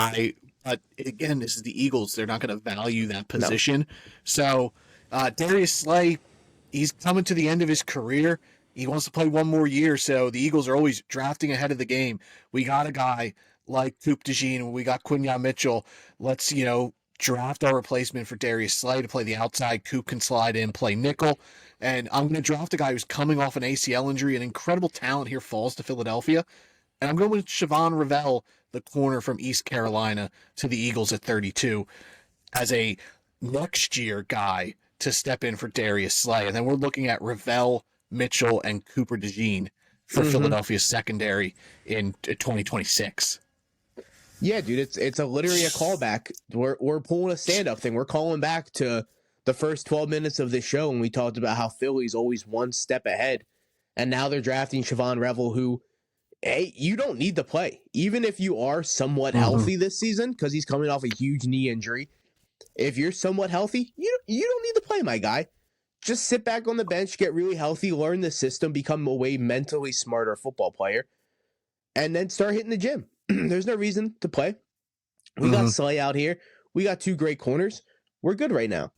But again, this is the Eagles. They're not going to value that position. No. So, Darius Slay, he's coming to the end of his career. He wants to play one more year. So the Eagles are always drafting ahead of the game. We got a guy like Coop DeJean, we got Quinyon Mitchell. Let's, draft our replacement for Darius Slay to play the outside. Coop can slide in, play nickel. And I'm going to draft a guy who's coming off an ACL injury. An incredible talent here falls to Philadelphia. And I'm going with Siobhan Revelle, the corner from East Carolina, to the Eagles at 32 as a next year guy to step in for Darius Slay. And then we're looking at Revelle, Mitchell, and Cooper DeJean for Philadelphia's secondary in 2026. Yeah, dude, it's literally a callback. We're pulling a stand-up thing. We're calling back to the first 12 minutes of this show when we talked about how Philly's always one step ahead. And now they're drafting Siobhan Revelle, who, hey, you don't need to play. Even if you are somewhat healthy this season, because he's coming off a huge knee injury, if you're somewhat healthy, you don't need to play, my guy. Just sit back on the bench, get really healthy, learn the system, become a way mentally smarter football player, and then start hitting the gym. There's no reason to play. We got Slay out here. We got 2 great corners. We're good right now.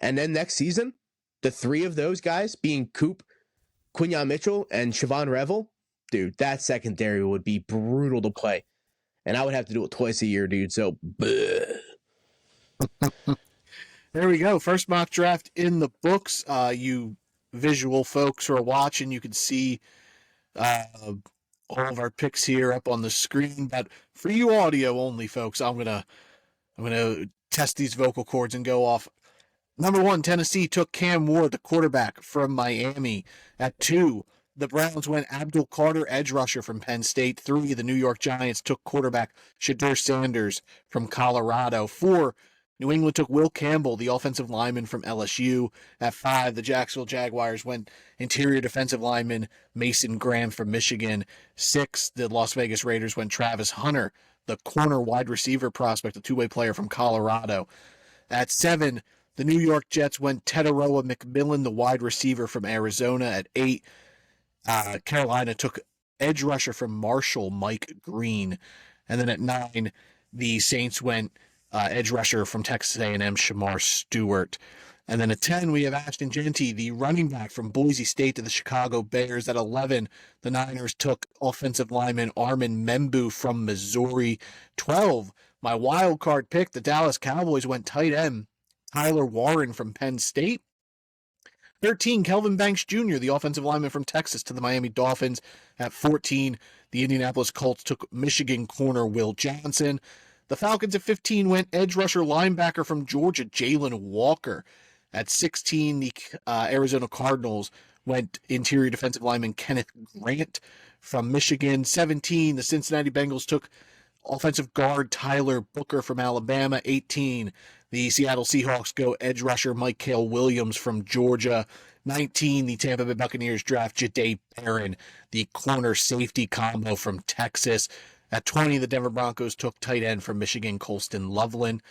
And then next season, the 3 of those guys being Coop, Quinyon Mitchell, and Siobhan Revelle, dude, that secondary would be brutal to play. And I would have to do it twice a year, dude. So, there we go. First mock draft in the books. You visual folks who are watching, you can see all of our picks here up on the screen, but for you audio only folks, I'm gonna test these vocal cords and go off. Number 1, Tennessee took Cam Ward, the quarterback from Miami. At 2, the Browns went Abdul Carter, edge rusher from Penn State. 3, the New York Giants took quarterback Shadur Sanders from Colorado. 4, New England took Will Campbell, the offensive lineman from LSU. At 5, the Jacksonville Jaguars went interior defensive lineman Mason Graham from Michigan. 6, the Las Vegas Raiders went Travis Hunter, the corner wide receiver prospect, a 2-way player from Colorado. At 7, the New York Jets went Tetaroa McMillan, the wide receiver from Arizona. At 8, Carolina took edge rusher from Marshall, Mike Green. And then at 9, the Saints went edge rusher from Texas A&M, Shamar Stewart. And then at 10, we have Ashton Jeanty, the running back from Boise State to the Chicago Bears. At 11, the Niners took offensive lineman Armin Membu from Missouri. 12, my wild card pick, the Dallas Cowboys went tight end Tyler Warren from Penn State. 13, Kelvin Banks Jr., the offensive lineman from Texas, to the Miami Dolphins. At 14, the Indianapolis Colts took Michigan corner Will Johnson. The Falcons at 15 went edge rusher linebacker from Georgia, Jalen Walker. At 16, the Arizona Cardinals went interior defensive lineman Kenneth Grant from Michigan. 17, the Cincinnati Bengals took offensive guard Tyler Booker from Alabama. 18, the Seattle Seahawks go edge rusher Michael Williams from Georgia. 19, the Tampa Bay Buccaneers draft Jahdae Barron, the corner safety combo from Texas. At 20, the Denver Broncos took tight end from Michigan, Colston Loveland.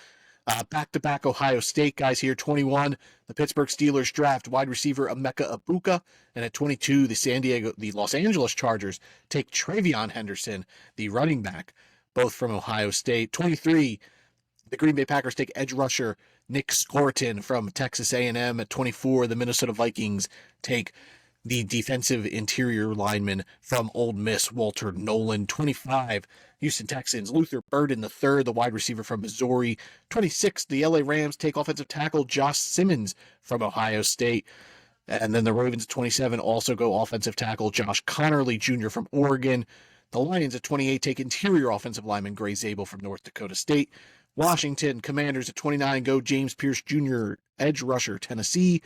Back-to-back Ohio State guys here. 21, the Pittsburgh Steelers draft wide receiver Emeka Egbuka. And at 22, the Los Angeles Chargers take Travion Henderson, the running back, both from Ohio State. 23, the Green Bay Packers take edge rusher Nick Scorton from Texas A&M. At 24, the Minnesota Vikings take the defensive interior lineman from Ole Miss, Walter Nolan. 25, Houston Texans, Luther Burden III, the wide receiver from Missouri. 26, the LA Rams take offensive tackle Josh Simmons from Ohio State. And then the Ravens at 27 also go offensive tackle Josh Connerly Jr. from Oregon. The Lions at 28 take interior offensive lineman Gray Zabel from North Dakota State. Washington Commanders at 29 go James Pierce Jr., edge rusher, Tennessee.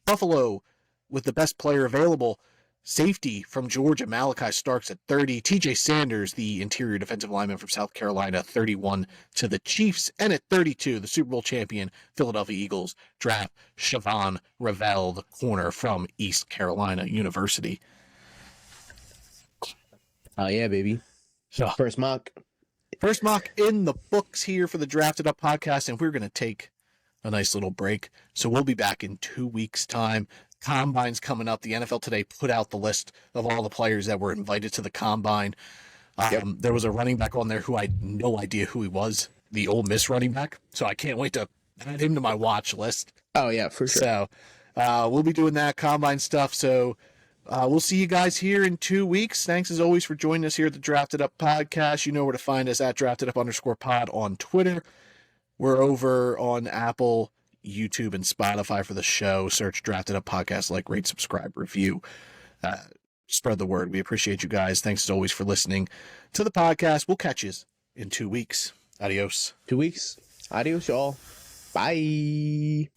Buffalo, with the best player available, safety from Georgia, Malachi Starks at 30. TJ Sanders, the interior defensive lineman from South Carolina, 31 to the Chiefs. And at 32, the Super Bowl champion Philadelphia Eagles draft Siobhan Revell, the corner from East Carolina University. Oh, yeah, baby. So, First mock in the books here for the Drafted Up podcast, and we're going to take a nice little break. So we'll be back in 2 weeks' time. Combine's coming up. The NFL Today put out the list of all the players that were invited to the Combine. There was a running back on there who I had no idea who he was, the Ole Miss running back. So I can't wait to add him to my watch list. Oh, yeah, for sure. So we'll be doing that Combine stuff. So we'll see you guys here in 2 weeks. Thanks, as always, for joining us here at the Drafted Up podcast. You know where to find us at DraftedUp_pod on Twitter. We're over on Apple, YouTube, and Spotify for the show. Search Drafted Up Podcast, like, rate, subscribe, review. Spread the word. We appreciate you guys. Thanks, as always, for listening to the podcast. We'll catch you in 2 weeks. Adios. 2 weeks. Adios, y'all. Bye.